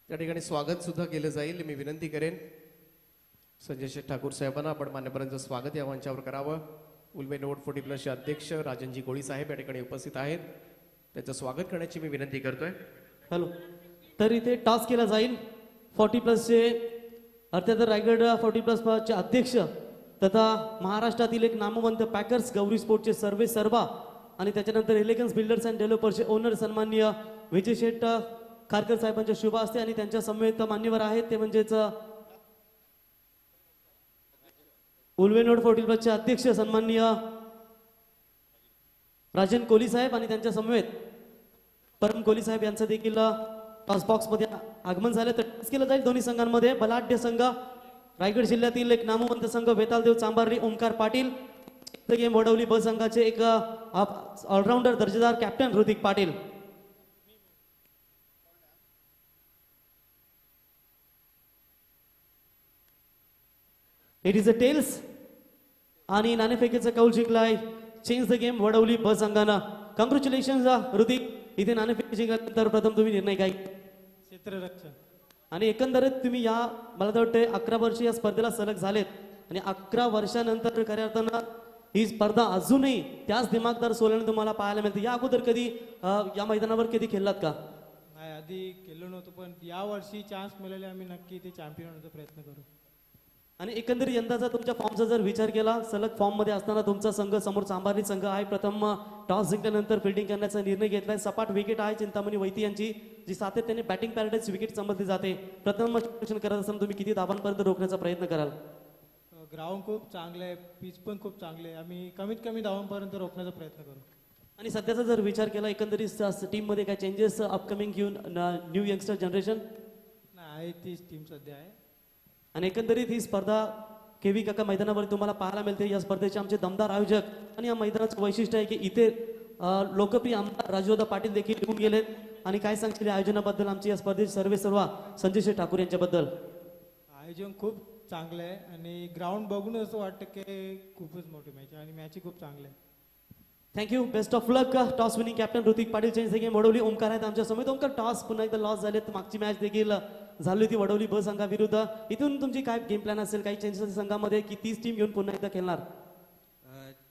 त्या ठिकाणी स्वागत सुद्धा केलं जाईल. मी विनंती करेन संजय शेठ ठाकूर साहेबांना आपण मान्यवरांचं स्वागत या मंचावर करावं. उल्वे नोट 40+ चे अध्यक्ष राजनजी कोळी साहेब या ठिकाणी उपस्थित आहेत. त्याचं स्वागत करण्याची मी विनंती करतोय. हॅलो. तर इथे टॉस केला जाईल. 40+ चे अर्थात रायगड 40+ चे अध्यक्ष तथा महाराष्ट्रातील एक नामवंत पॅकर्स गौरी स्पोर्टचे सर्वे सर्वा आणि त्याच्यानंतर एलिगन्स बिल्डर्स अँड डेव्हलपर्सचे ओनर सन्माननीय विजय शेठ खारकर साहेबांच्या शुभ असते. आणि त्यांच्या समवेत मान्यवर आहेत ते म्हणजेच उल्वे नोट 40+ चे अध्यक्ष सन्माननीय राजन कोहली साहेब आणि त्यांच्या समवेत परम कोहली साहेब यांचं देखील टॉस बॉक्स मध्ये आगमन झालं. तर टॉस केलं जाईल दोन्ही संघांमध्ये. बलाढ्य संघ रायगड जिल्ह्यातील एक नामवंत संघ वेतालदेव चांबारली ओंकार पाटील. गेम वडवली ब संघाचे एक ऑलराऊंडर दर्जेदार captain Hrithik Patil. It is a tails आणि नाणेफेकीचा कौल जिंकलाय change the game Vadavali B संघानं. कॉंग्रॅच्युलेशन ऋतिक. इथे नाणेफेकी जिंकल्यानंतर प्रथम तुम्ही निर्णय काय क्षेत्ररक्षण. आणि एकंदरीत तुम्ही या मला तर वाटते 11 वर्ष या स्पर्धेला सलग झालेत आणि 11 वर्षानंतर खऱ्या अर्थानं ही स्पर्धा अजूनही त्याच दिमागदार सोल्याने तुम्हाला पाहायला मिळते. या अगोदर कधी या मैदानावर कधी खेळलात का? नाही, आधी केलं नव्हतं, पण या वर्षी चान्स मिळाले आम्ही नक्की ते चॅम्पियन होण्याचा प्रयत्न करू. आणि एकंदरीत यंदाचा तुमच्या फॉर्मचा जर विचार केला सलग फॉर्म मध्ये असताना तुमचा संघ समोर चांबारली संघ आहे. प्रथम टॉस जिंकल्यानंतर फिल्डिंग करण्याचा निर्णय घेतलाय. सपाट विकेट आहे चिंतामणी वैती यांची जी सातत्याने बॅटिंग पॅराडाईज विकेट समजली जाते. प्रथम करत असताना तुम्ही किती धावांपर्यंत रोखण्याचा प्रयत्न कराल? ग्राउंड खूप चांगलं आहे, पिच पण खूप चांगले आहे. आम्ही कमीत कमी धावांपर्यंत रोखण्याचा प्रयत्न करू. आणि सध्याचा जर विचार केला एकंदरीत टीम मध्ये काय चेंजेस अपकमिंग घेऊन न्यू यंगस्टर जनरेशन नाही आहे, तीच टीम सध्या आहे. आणि एकंदरीत ही स्पर्धा केव्ही काका मैदानावर तुम्हाला पाहायला मिळते. या स्पर्धेचे आमचे दमदार आयोजक आणि या मैदानाचं वैशिष्ट्य आहे की इथे लोकप्रिय आमदार राजूदा पाटील देखील येऊन गेलेत. आणि काय सांगतील आयोजनाबद्दल आमची या स्पर्धेचे सर्वे सर्वा संजय शेठ ठाकूर यांच्याबद्दल? आयोजन खूप चांगलं आहे आणि ग्राउंड बघून असं वाटतं की खूपच मोठी मॅच आहे आणि मॅच खूप चांगले आहे. Thank you. Best of luck. Toss winning captain Hrithik Patil change game Vadavali Omkar आहेत आमच्या समोर. ओंकार टॉस पुन्हा एकदा लॉस झाले. मागची मॅच देखील झाली होती वडवली ब संघाविरुद्ध. इथून तुमची काय गेम प्लॅन असेल? काही चेंजेस संघामध्ये की तीच टीम घेऊन पुन्हा एकदा खेळणार?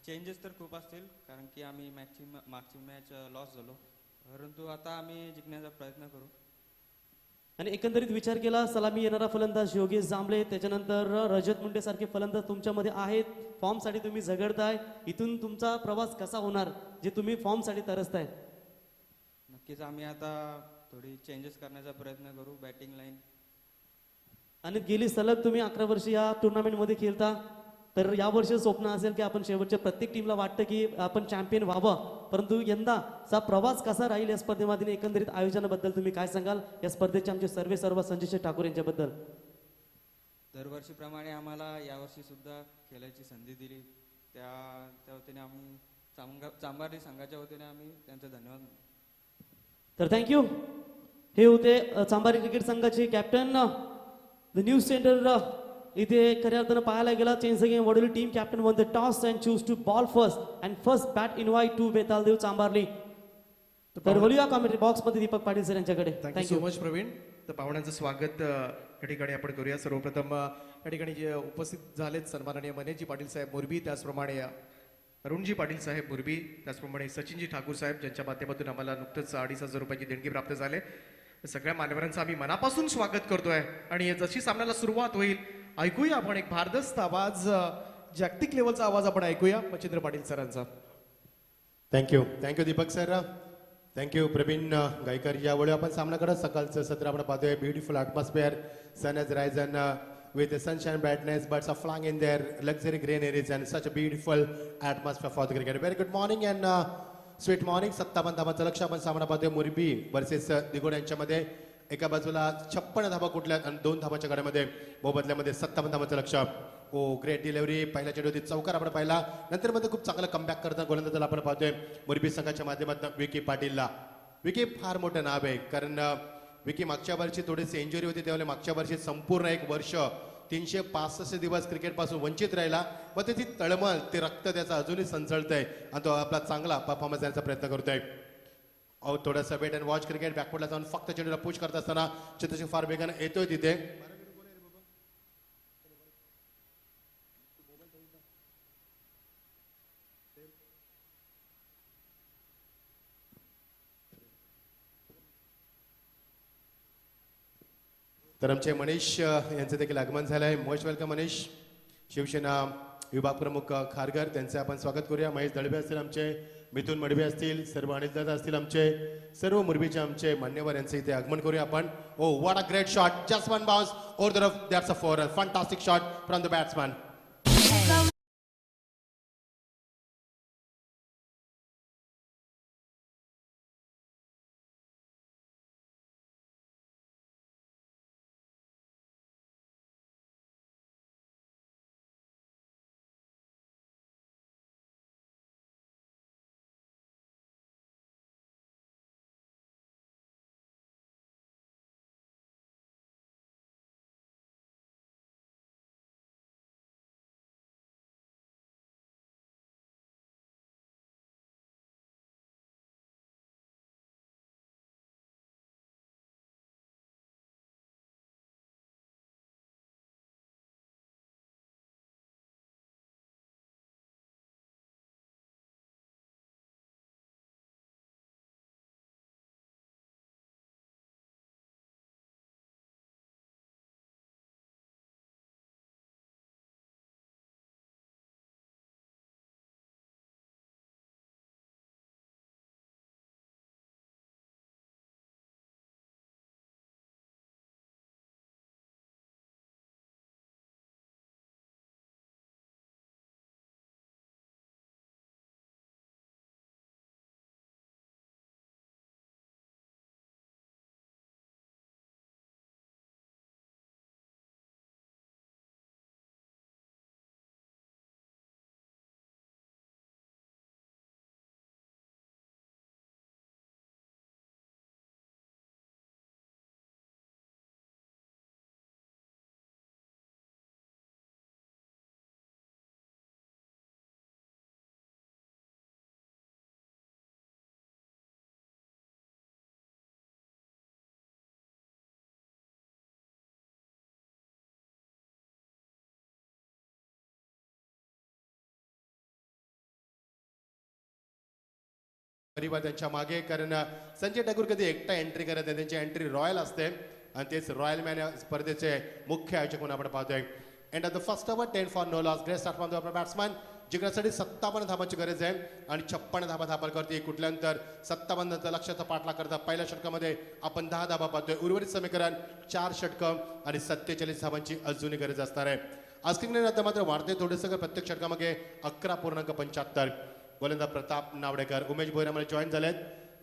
चेंजेस तर खूप असतील कारण की आम्ही मागची मॅच लॉस झालो, परंतु आता आम्ही जिंकण्याचा प्रयत्न करू. आणि एकंदरीत विचार केला सलामी येणारा फलंदाज योगेश जांभळे, त्याच्यानंतर रजत मुंडे सारखे फलंदाज तुमच्यामध्ये आहेत. फॉर्मसाठी तुम्ही झगडताय, इथून तुमचा प्रवास कसा होणार जे तुम्ही फॉर्मसाठी तरसताय? नक्कीच आम्ही आता थोडी चेंजेस करण्याचा प्रयत्न करू बॅटिंग लाईन. आणि गेली सलग तुम्ही 11 वर्ष या टुर्नामेंटमध्ये खेळता, तर यावर्षी स्वप्न असेल की आपण शेवटच्या प्रत्येक टीमला वाटतं की आपण चॅम्पियन व्हावं, परंतु यंदाचा प्रवास कसा राहील या स्पर्धेमध्ये? एकंदरीत आयोजनाबद्दल तुम्ही काय सांगाल? या स्पर्धेचे आमचे सर्व संजय ठाकूर यांच्याबद्दल. दरवर्षीप्रमाणे आम्हाला यावर्षी सुद्धा खेळायची संधी दिली, त्या वतीने आम्ही चांभारी संघाच्या वतीने आम्ही त्यांचा धन्यवाद मानतो. तर थँक्यू. हे होते चांभारी क्रिकेट संघाचे कॅप्टन. द न्यूज सेंटर इथे खऱ्या अर्थानं पाहायला गेला change game Vadoli team captain won the toss and choose to bowl first bat invite to Betaldev Chambharli. तर बोलूया कॉमेंट्री बॉक्स मध्ये दीपक पाटील सर यांच्याकडे. Thank you so much Praveen. तर पाहुण्यांचं स्वागत या ठिकाणी आपण करूया. सर्वप्रथम या ठिकाणी जे उपस्थित झालेत सन्माननीय मनेशजी पाटील साहेब मोरबी, त्याचप्रमाणे अरुणजी पाटील साहेब मोरबी, त्याचप्रमाणे सचिनजी ठाकूर साहेब, ज्यांच्या माध्यमातून आम्हाला नुकतंच 2,500 रुपयाची देणगी प्राप्त झाले. सगळ्या मान्यवरांचं आम्ही मनापासून स्वागत करतोय. आणि जशी सामन्याला सुरुवात होईल ऐकूया आपण एक भारदस्त आवाज, जागतिक लेवलचा आवाज आपण ऐकूया मच्छिंद्र पाटील सरांचा. Thank you Deepak sir. Thank you Pravin Gaikar. यावेळी आपण सामना करत सकाळचं सत्र आपण पाहतोय. Beautiful atmosphere, sun has risen with the sunshine brightness, birds are flying in their luxury greeneries and such a beautiful atmosphere for the cricket. Very good morning and sweet morning. 57 धावांचं लक्ष आपण सामना पाहतोय मुरबी वर्सेस दिगोड यांच्यामध्ये. एका बाजूला 56 धावा कुठल्या आणि 2 धावाच्या गड्यामध्ये मोबदल्यामध्ये 57 धावांचं लक्ष. ओ ग्रेट डिलिव्हरी. पहिल्या चेंडूवरती चौकार आपण पाहिला, नंतर मध्ये खूप चांगलं कमबॅक करताना गोलंदाजाला आपण पाहतोय मुरबी संघाच्या माध्यमातून विकी पाटीलला. विकी फार मोठं नाव आहे, कारण विकी मागच्या वर्षी थोडीशी इंजुरी होती, त्यावेळेला मागच्या वर्षी संपूर्ण एक वर्ष 365 दिवस क्रिकेट पासून वंचित राहिला. मग त्याची तळमळ, ते रक्त त्याचं अजूनही संचळतंय आणि तो आपला चांगला परफॉर्मन्स देण्याचा प्रयत्न करतोय. अहो थोडासा वेट अँड वॉच क्रिकेट. बॅकवर्डला जाऊन फक्त चेंडूला पुश करत असताना चतुर्शी फार वेगानं येतोय तिथे. तर आमचे मनीष यांचं देखील आगमन झालं आहे. Most welcome Manish. शिवसेना विभाग प्रमुख खारघर, त्यांचे आपण स्वागत करूया. महेश दळवे असतील आमचे, मिथुन मडवे असतील, सर्व अनिलदादा असतील आमचे, सर्व मुरबीचे आमचे मान्यवर, यांचं इथे आगमन करूया आपण. Oh what a great shot, just one bounce over the rough, that's a four. Fantastic shot from the batsman. परिवार त्यांच्या मागे, कारण संजय ठाकूर कधी एकटा एंट्री करत नाही, त्यांची एंट्री रॉयल असते. आणि तेच रॉयल मॅन या स्पर्धेचे मुख्य आयोजक म्हणून आपण पाहतोय. End of the first over 10 for no loss. Great start from the batsman. जिंकण्यासाठी 57 धावांची गरज आहे आणि 56 धावा दाखल करते. कुठल्यानंतर 57 लक्ष्याचा पाठलाग करता पहिल्या षटकामध्ये आपण 10 धावा पाहतोय. उर्वरित समीकरण 4 षटकं आणि 47 धावांची अजूनही गरज असणार आहे. आस्किंग आता मात्र वाढते थोडंसं. प्रत्येक षटकामध्ये 11.75. गोलंदाज प्रताप नावडेकर उमेश भोईरामध्ये जॉईन झालेत.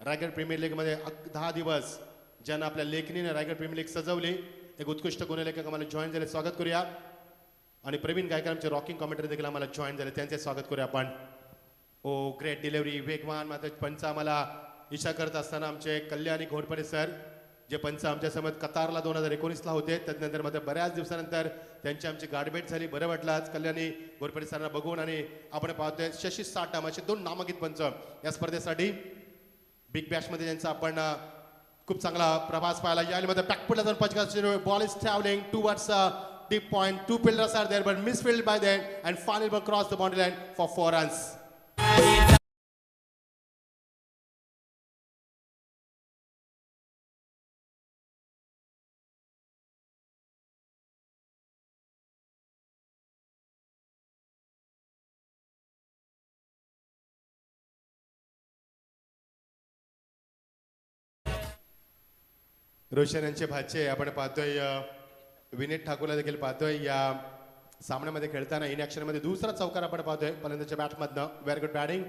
रायगड प्रीमियर लीगमध्ये 10 दिवस ज्यांना आपल्या लेखणीने रायगड प्रीमियर लीग सजवली. एक उत्कृष्ट गुणलेखक आम्हाला जॉईन झाले. स्वागत करूया. आणि प्रवीण गायकर आमचे रॉकिंग कॉमेंटरी देखील आम्हाला जॉईन झाले. त्यांचे स्वागत करूया आपण. ओ ग्रेट डिलिव्हरी वेगवान. मात्र पंच आम्हाला इशा करत असताना आमचे कल्याणी घोडपडे सर जे पंच आमच्या समोर कतारला 2019ला होते. त्यानंतर मात्र बऱ्याच दिवसानंतर त्यांची आमची गाठभेट झाली. बरं वाटलं आज कल्याणी घोडपडे सरांना बघून. आणि आपण पाहतोय शशी साठम असे 2 नामांकित पंच या स्पर्धेसाठी. बिग बॅशमध्ये त्यांचा आपण खूप चांगला प्रवास पाहायला. यामध्ये बॅकफुटला जाऊन पंच ball is travelling towards deep point. 2 fielders are there but misfielded by them and final ball cross the boundary line for 4 runs. Roshan यांचे भाचे आपण पाहतोय. विनीत ठाकूरला देखील पाहतोय या सामन्यामध्ये खेळताना. इन ॲक्शनमध्ये दुसरा चौकार आपण पाहतोय फलंदाजच्या बॅटमधनं. Very good batting.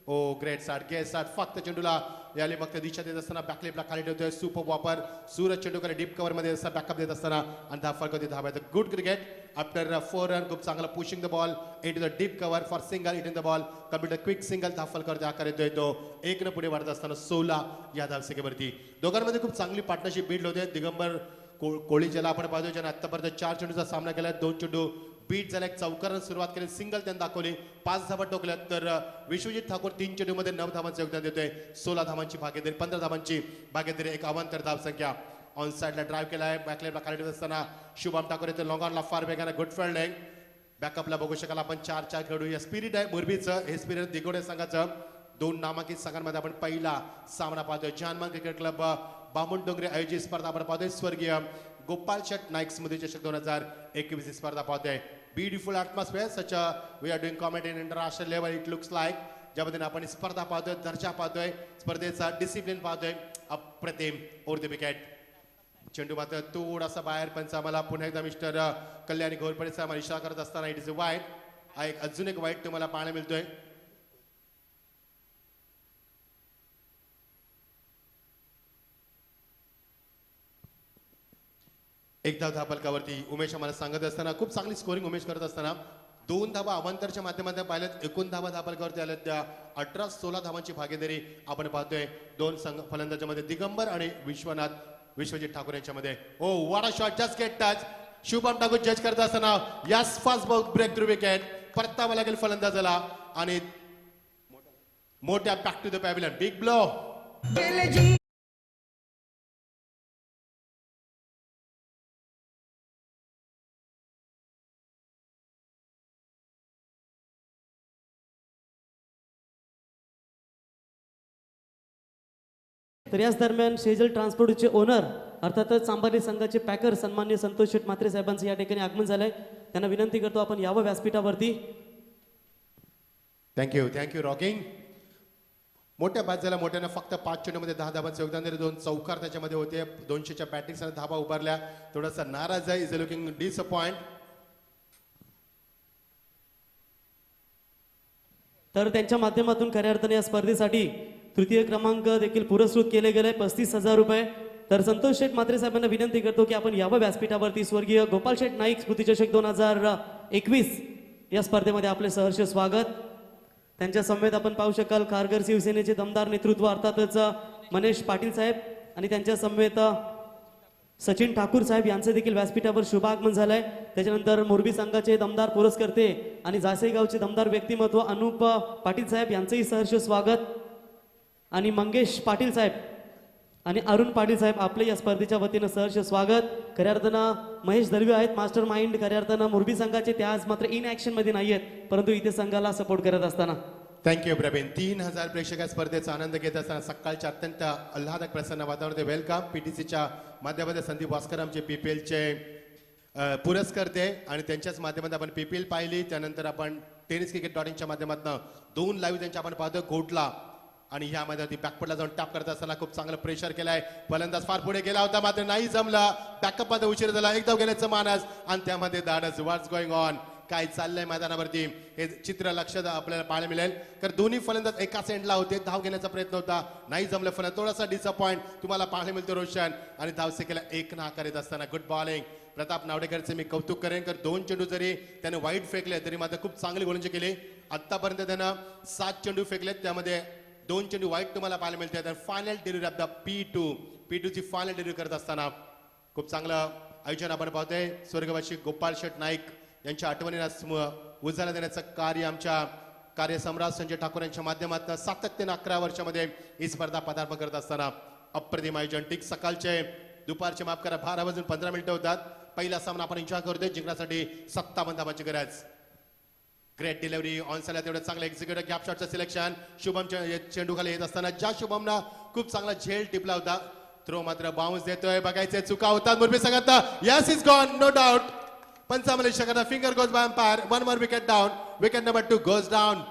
Oh great start. Get start. फक्त चेंडूला याली फक्त दिशा देत असताना बॅकलेपला खाली ठेवतोय. सुपर वापर. सूरज चेंडूकडे डीप कव्हरमध्ये असता बॅकअप देत असताना आणि धाव फरक धाव आहे. Good cricket after 4 run. खूप चांगला pushing the ball in to the deep cover for single. It in the ball complete quick single. धाव फलकावरती आकार येतोय तो 1 पुढे वाढत असताना 16 या धावसंख्येवरती. दोघांमध्ये खूप चांगली पार्टनरशिप बिल्ड होते. दिगंबर कोळी ज्याला आपण पाहतोय ज्याने आतापर्यंत 4 चेंडूचा सामना केला. 2 चेंडू बीट झाला. एक चौकारानं सुरुवात केली. सिंगल त्यांनी दाखवली. 5 धावा टोकल्या. तर विश्वजित ठाकूर 3 चेंडूमध्ये 9 धावांचं योगदान देतोय. 16 धावांची भागीदारी 15 धावांची भागीदारी. एक अवांतर धावसंख्या. ऑन साइडला ड्राईव्ह केला आहे. बॅकलेटला खाली ठेवत असताना शुभम ठाकूर येथे लॉंग ऑनला फार वेगाने गुड फिल्डिंग. बॅकअपला बघू शकाल आपण 4-4 खेळू. या स्पिरिट आहे मुरबीचं. हे स्पिरिट दिगोडे संघाचं. 2 नामांकित संघांमध्ये आपण पहिला सामना पाहतोय. जानमान क्रिकेट क्लब बामणडोंगरी आयोजित स्पर्धा आपण पाहतोय. स्वर्गीय गोपाल शेट नाईक स्मृती चषक 2021 स्पर्धा पाहतोय. Beautiful atmosphere such we are doing comment in international level. It looks like. ज्यामध्ये आपण स्पर्धा पाहतोय. दर्जा पाहतोय. स्पर्धेचा डिसिप्लिन पाहतोय. अप्रतिम. Over the wicket. चेंडू मात्र थोडासा बाहेर. पंच आम्हाला पुन्हा एकदा मिस्टर कल्याणी घोरपडेचा आम्हाला इशारा करत असताना इट इज अ वाईट. हा एक अजून एक वाईट तुम्हाला पाहायला मिळतोय. एक धाव धापलकावरती उमेश आम्हाला सांगत असताना खूप चांगली स्कोरिंग उमेश करत असताना 2 धावा अवांतरच्या माध्यमातून पाहिल्यात. 19 धावा धापलकावरती आल्यात. त्या 18-16 धावांची भागीदारी आपण पाहतोय 2 संघ फलंदाजामध्ये दिगंबर आणि विश्वजित ठाकूर यांच्यामध्ये. Oh what a shot. Just get touch. Shubham Thakur जज करत असताना यास fast ball break through wicket. परतावा लागेल फलंदाजाला आणि मोठ्या back to the pavilion. Big blow. तर याच दरम्यान शेजल ट्रान्सपोर्टचे ओनर अर्थातच चांभारली संघाचे पॅकर सन्मान्य संतोष शेठ म्हात्रे साहेबांचं या ठिकाणी आगमन झालंय. त्यांना विनंती करतो आपण यावं व्यासपीठावरती. Thank you rocking. मोठ्या बाद झाला. मोठ्यानं फक्त 5 चेंडूमध्ये 10 धावांचं योगदान दिले. 2 चौकार त्याच्यामध्ये होते. 200च्या बॅटिंग धावा उभारल्या. थोडासा नाराज आहे. Is looking disappoint. तर त्यांच्या माध्यमातून खऱ्या अर्थाने या स्पर्धेसाठी तृतीय क्रमांक देखील पुरस्कृत केले गेले 35,000 रुपये. तर संतोष शेठ म्हात्रे साहेबांना विनंती करतो की आपण यावं व्यासपीठावरती. स्वर्गीय गोपाल शेठ नाईक स्मृती चषक 2021 या स्पर्धेमध्ये आपले सहर्ष स्वागत. त्यांच्या समवेत आपण पाहू शकाल खारघर शिवसेनेचे दमदार नेतृत्व अर्थातच मनेश पाटील साहेब आणि त्यांच्या समवेत सचिन ठाकूर साहेब यांचे देखील व्यासपीठावर शुभागमन झालंय. त्याच्यानंतर मोरबी संघाचे दमदार पुरस्कर्ते आणि जासेगावचे दमदार व्यक्तिमत्व अनुप पाटील साहेब यांचंही सहर्ष स्वागत. आणि मंगेश पाटील साहेब आणि अरुण पाटील साहेब आपले या स्पर्धेच्या वतीनं सहर्ष स्वागत. खऱ्या अर्थानं महेश दलवी आहेत मास्टर माइंड खऱ्या अर्थानं मोरबी संघाचे. ते आज मात्र इन ॲक्शनमध्ये नाही आहेत परंतु इथे संघाला सपोर्ट करत असताना थँक्यू प्रवीण. 3000 प्रेक्षक या स्पर्धेचा आनंद घेत असताना सकाळच्या अत्यंत आल्हादक प्रसन्न वातावरण वेलकम पीटीसीच्या माध्यमातून संदीप भास्कर आमचे पीपीएलचे पुरस्कर्ते आणि त्यांच्याच माध्यमातून आपण पीपीएल पाहिली. त्यानंतर आपण टेनिस क्रिकेट .inच्या माध्यमातून 2 लाईव्ह त्यांच्या आपण पाहतो कोर्टला आणि ह्यामध्ये ती बॅकपडला जाऊन टॅप करत असताना खूप चांगलं प्रेशर केलंय. फलंदाज फार पुढे गेला होता मात्र नाही जमला. बॅकअप मध्ये उशीर झाला. एकदा गेल्याचं मानस आणि त्यामध्ये धाडस. व्हॉट्स गोइंग ऑन, काय चाललंय मैदानावरती हे चित्र लक्षात आपल्याला पाहायला मिळेल. कारण दोन्ही फलंदाज एकाच एंडला होते. धाव घेण्याचा प्रयत्न होता, नाही जमलं. फलंदाज थोडासा डिसअपॉइंट तुम्हाला पाहायला मिळतो रोशन. आणि धावसेकेला 1 नाकारत असताना गुड बॉलिंग. प्रताप नावडेकरचे मी कौतुक करेन कारण 2 चेंडू जरी त्याने वाईट फेकले तरी मात्र खूप चांगली गोलंदाजी केली. आतापर्यंत त्यानं 7 चेंडू फेकलेत, त्यामध्ये 2 चेंडू वाईट तुम्हाला पाहायला मिळते. Final delivery of the P2 ची फायनल डिलिव्हरी करत असताना खूप चांगलं आयोजन आपण पाहतोय. स्वर्गवासी गोपाळ शेठ नाईक यांच्या आठवणीला उजाळा देण्याचं कार्य आमच्या कार्यसम्राट संजय ठाकूर यांच्या माध्यमातून सातत्याने 11 वर्षामध्ये ही स्पर्धा पदार्पण करत असताना अप्रतिम आयोजन. ठीक सकाळचे दुपारचे माफ करा 12:15 होतात. पहिला सामना आपण एन्जॉय करतोय. जिंकण्यासाठी 57 धावांची गरज. ग्रेट डिलिव्हरी ऑन साला तेवढं चांगलं एक्झिक्युटिव्ह गॅप शॉटचं सिलेक्शन. शुभम चेंडू खाली येत असताना ज्या शुभमना खूप चांगला झेल टिपला होता थ्रो मात्र बाउन्स देतोय. बघायचे चुका होतात मुरबी संघात. Yes is gone no doubt. पंचामले शकता finger goes by umpire. 1 more wicket down. Wicket number 2 goes down.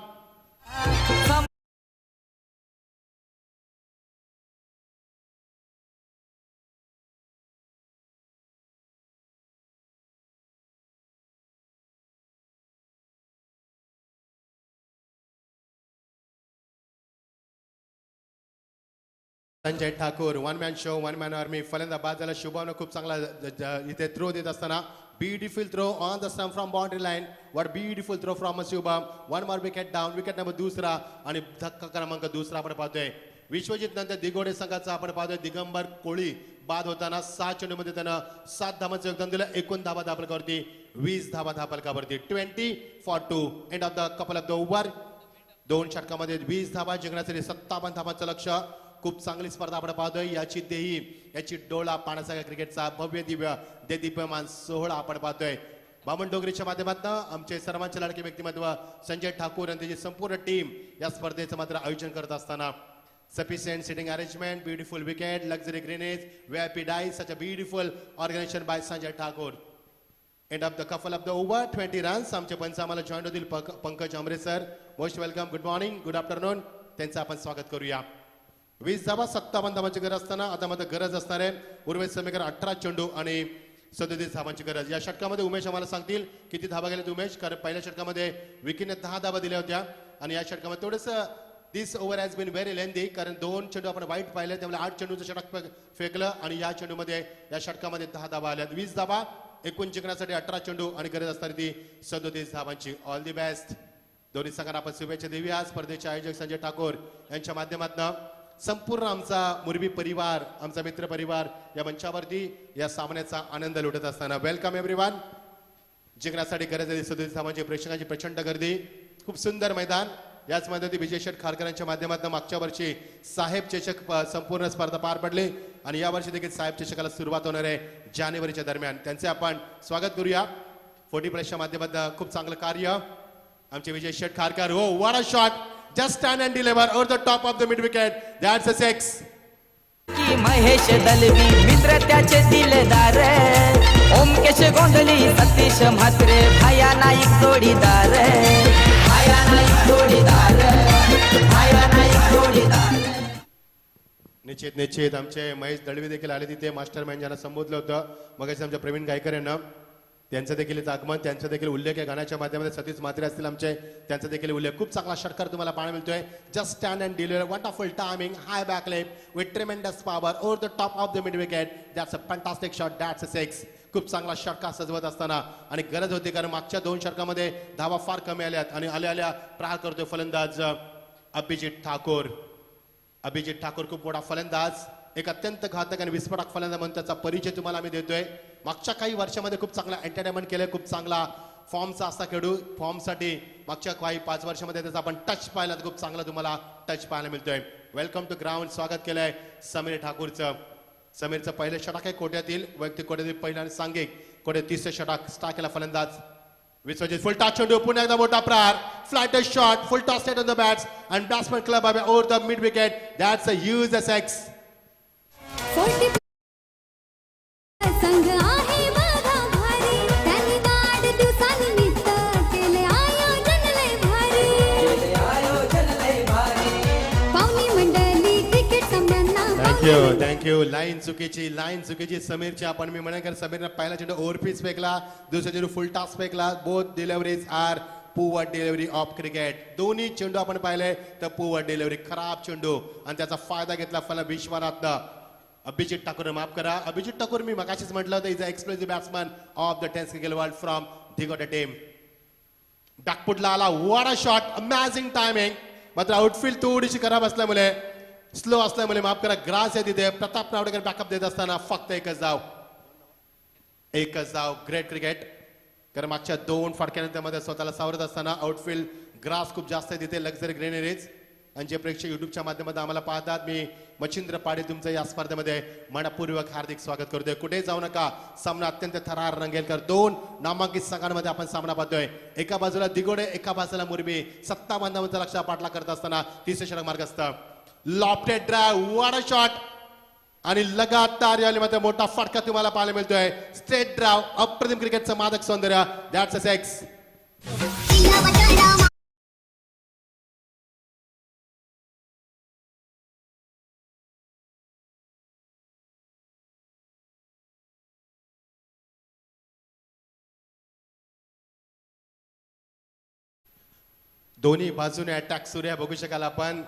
Sanjay Thakur 1 man show 1 man army. फलंदाज बाद झाला. शुभमनं खूप चांगला इथे थ्रो देत असताना beautiful throw on the stump from boundary line. What beautiful throw from Shubham. 1 more wicket down. Wicket number 2 आणि धक्का क्रमांक 2 आपण पाहतोय. विश्वजित नंतर दिगोडे संघाचा आपण पाहतोय. दिगंबर कोळी बाद होताना 6 चेंडूमध्ये त्यानं 7 धावांचं योगदान दिलं. 29 धावा धापलकावरती 20 धावा धापलकावरती 20-2. End of the couple of the over. 2 षटकामध्ये 20 धावा जिंकण्यासाठी 57 धावांचं लक्ष. खूप चांगली स्पर्धा आपण पाहतोय. याची देही याची डोळा पाण्याचा क्रिकेटचा भव्य दिव्य देदीप्यमान सोहळा आपण पाहतोय. बामण डोंगरीच्या माध्यमातून आमचे सर्वांचे लाडके व्यक्तिमत्व संजय ठाकूर आणि त्याची संपूर्ण टीम या स्पर्धेचं मात्र आयोजन करत असताना sufficient sitting arrangement, beautiful wicket, luxury greenage, VIP dais, such a beautiful organisation by Sanjay Thakur. End of the couple of the over 20 runs. आमचे पंच आम्हाला जॉईन होतील Pankaj Amre sir. Most welcome. Good morning, good afternoon. त्यांचं आपण स्वागत करूया. 20 धावा 57 धावांची गरज असताना आता मात्र गरज असणार आहे उर्वरित समीकर 18 चेंडू आणि 37 धावांची गरज. या षटकामध्ये उमेश आम्हाला सांगतील किती धावा गेल्यात उमेश. कारण पहिल्या षटकामध्ये विकीने 10 धावा दिल्या होत्या आणि या षटकामध्ये थोडंसं दिस ओव्हर हॅज बीन व्हेरी लेंदी कारण 2 चेंडू आपण वाईट पाहिले त्यामुळे 8 चेंडूचं षटक फेकलं आणि या चेंडूमध्ये या षटकामध्ये 10 धावा आल्यात. 20 धावा एकूण जिंकण्यासाठी 18 चेंडू आणि गरज असणारी ती 37 धावांची. All the best. दोन्ही संघांना आपण शुभेच्छा देऊया. स्पर्धेचे आयोजक संजय ठाकूर यांच्या माध्यमातून संपूर्ण आमचा मुरबी परिवार, आमचा मित्र परिवार या मंचावरती या सामन्याचा आनंद लुटत असताना वेलकम एव्हरीवन. जिंकण्यासाठी गरज आहे 37 धावांची. प्रेक्षकांची प्रचंड गर्दी. खूप सुंदर मैदान. याच मैदानात विजय शेठ खारकरांच्या माध्यमातून मागच्या वर्षी साहेब चषक संपूर्ण स्पर्धा पार पडली आणि या वर्षी देखील साहेब चषकाला सुरुवात होणार आहे जानेवारीच्या दरम्यान. त्यांचे आपण स्वागत करूया. 40+ माध्यमातून खूप चांगलं कार्य आमचे विजय शेठ खारकर. हो what a shot. Just stand and deliver over the top of the mid wicket. That's a 6. की महेश दलवी मित्र त्याचे दिलदार. ओमकेश गोंधळी सतीश म्हात्रे भाया नाईक जोडीदार. भाया नाईक जोडीदार. भाया नाईक जोडीदार. निश्चित आमचे महेश दळवी देखील आले तिथे. मास्टर मॅन ज्यांना संबोधलं होतं मग आमच्या प्रवीण गायकर यांना त्यांचं देखील आगमन त्यांचा देखील उल्लेख आहे गाण्याच्या माध्यमातून. सतीश म्हात्रे असतील आमचे त्यांचा देखील उल्लेख. खूप चांगला षटकार तुम्हाला पाहायला मिळतोय. Just stand and deliver. Wonderful timing. High back lap with tremendous power over the top of the mid wicket. That's a fantastic shot. That's a 6. खूप चांगला षटकार सजवत असताना आणि गरज होती कारण मागच्या 2 षटकामध्ये धावा फार कमी आल्यात आणि आल्या प्रहार करतोय फलंदाज अभिजित ठाकूर. अभिजित ठाकूर खूप मोठा फलंदाज. एक अत्यंत घातक आणि विस्फोटक फलंदाज म्हणून त्याचा परिचय तुम्हाला आम्ही देतोय. मागच्या काही वर्षामध्ये खूप चांगला एंटरटेनमेंट केलं. खूप चांगला फॉर्मचा असा खेळू. फॉर्मसाठी मागच्या काही 5 वर्षामध्ये त्याचा आपण टच पाहिला तर खूप चांगला तुम्हाला टच पाहायला मिळतोय. Welcome to ground. स्वागत केलंय समीर ठाकूरचं. समीरचं पहिलं षटक आहे कोट्यातील वैयक्तिक कोट्यातील पहिलं आणि सांघिक कोट्यात 30 षटक. स्टार केला फलंदाज विश्वजित फुल टच चेंडू पुन्हा एकदा मोठा प्रहार flight shot full toss set on the bats and batsman club away over the mid wicket that's a huge six. संघ आहे माझा भारी त्यांनी वाढदिवसानिमित्त केले आयोजन लय भारी पाहुणी मंडळी क्रिकेट सामन्यांना थँक्यू लाईन चुकीची समीरची आपण मी म्हणेन कारण समीरने पहिला चेंडू ओव्हरपीच फेकला दुसरा चेंडू फुल टॉस फेकला both deliveries are poor delivery of cricket. दोन्ही चेंडू आपण पाहिले तर पुअर डिलिव्हरी खराब चेंडू आणि त्याचा फायदा घेतला फल विश्वनाथनं. अभिजित ठाकूर माफ करा अभिजित ठाकूर मी मगाशीच म्हटलं होतं is a explosive batsman of the test cricket world from Digote team. बॅकफुटला आला what a shot amazing timing मात्र आउटफील्ड थोडीशी खराब असल्यामुळे स्लो असल्यामुळे माफ करा ग्रास आहे तिथे प्रताप नावडेकर बॅकअप देत असताना फक्त एकच धाव ग्रेट क्रिकेट कारण मागच्या 2 फटक्यानंतर मध्ये स्वतःला सावरत असताना आउटफील्ड ग्रास खूप जास्त आहे तिथे लक्झरी ग्रीनरीज आणि जे प्रेक्षक युट्यूबच्या माध्यमातून आम्हाला पाहतात मी मच्छिंद्र पाटील तुमचं या स्पर्धेमध्ये मनपूर्वक हार्दिक स्वागत करतोय. कुठे जाऊ नका सामना अत्यंत थरार रंगेल कर 2 नामांकित संघांमध्ये आपण सामना पाहतोय. एका बाजूला दिगोडे एका बाजूला मुरबी 57 धावांचा लक्ष्य पाठला करत असताना तिसरे षटक मार्गस्थ lofted drive what a shot आणि लगातार यावेळी मात्र मोठा फटका तुम्हाला पाहायला मिळतोय. स्ट्रेट ड्राइव्ह अप्रतिम क्रिकेटचं मादक सौंदर्य दॅट्स अ सिक्स. दोन्ही बाजूने अटॅक सुरू आहे बघू शकाल आपण.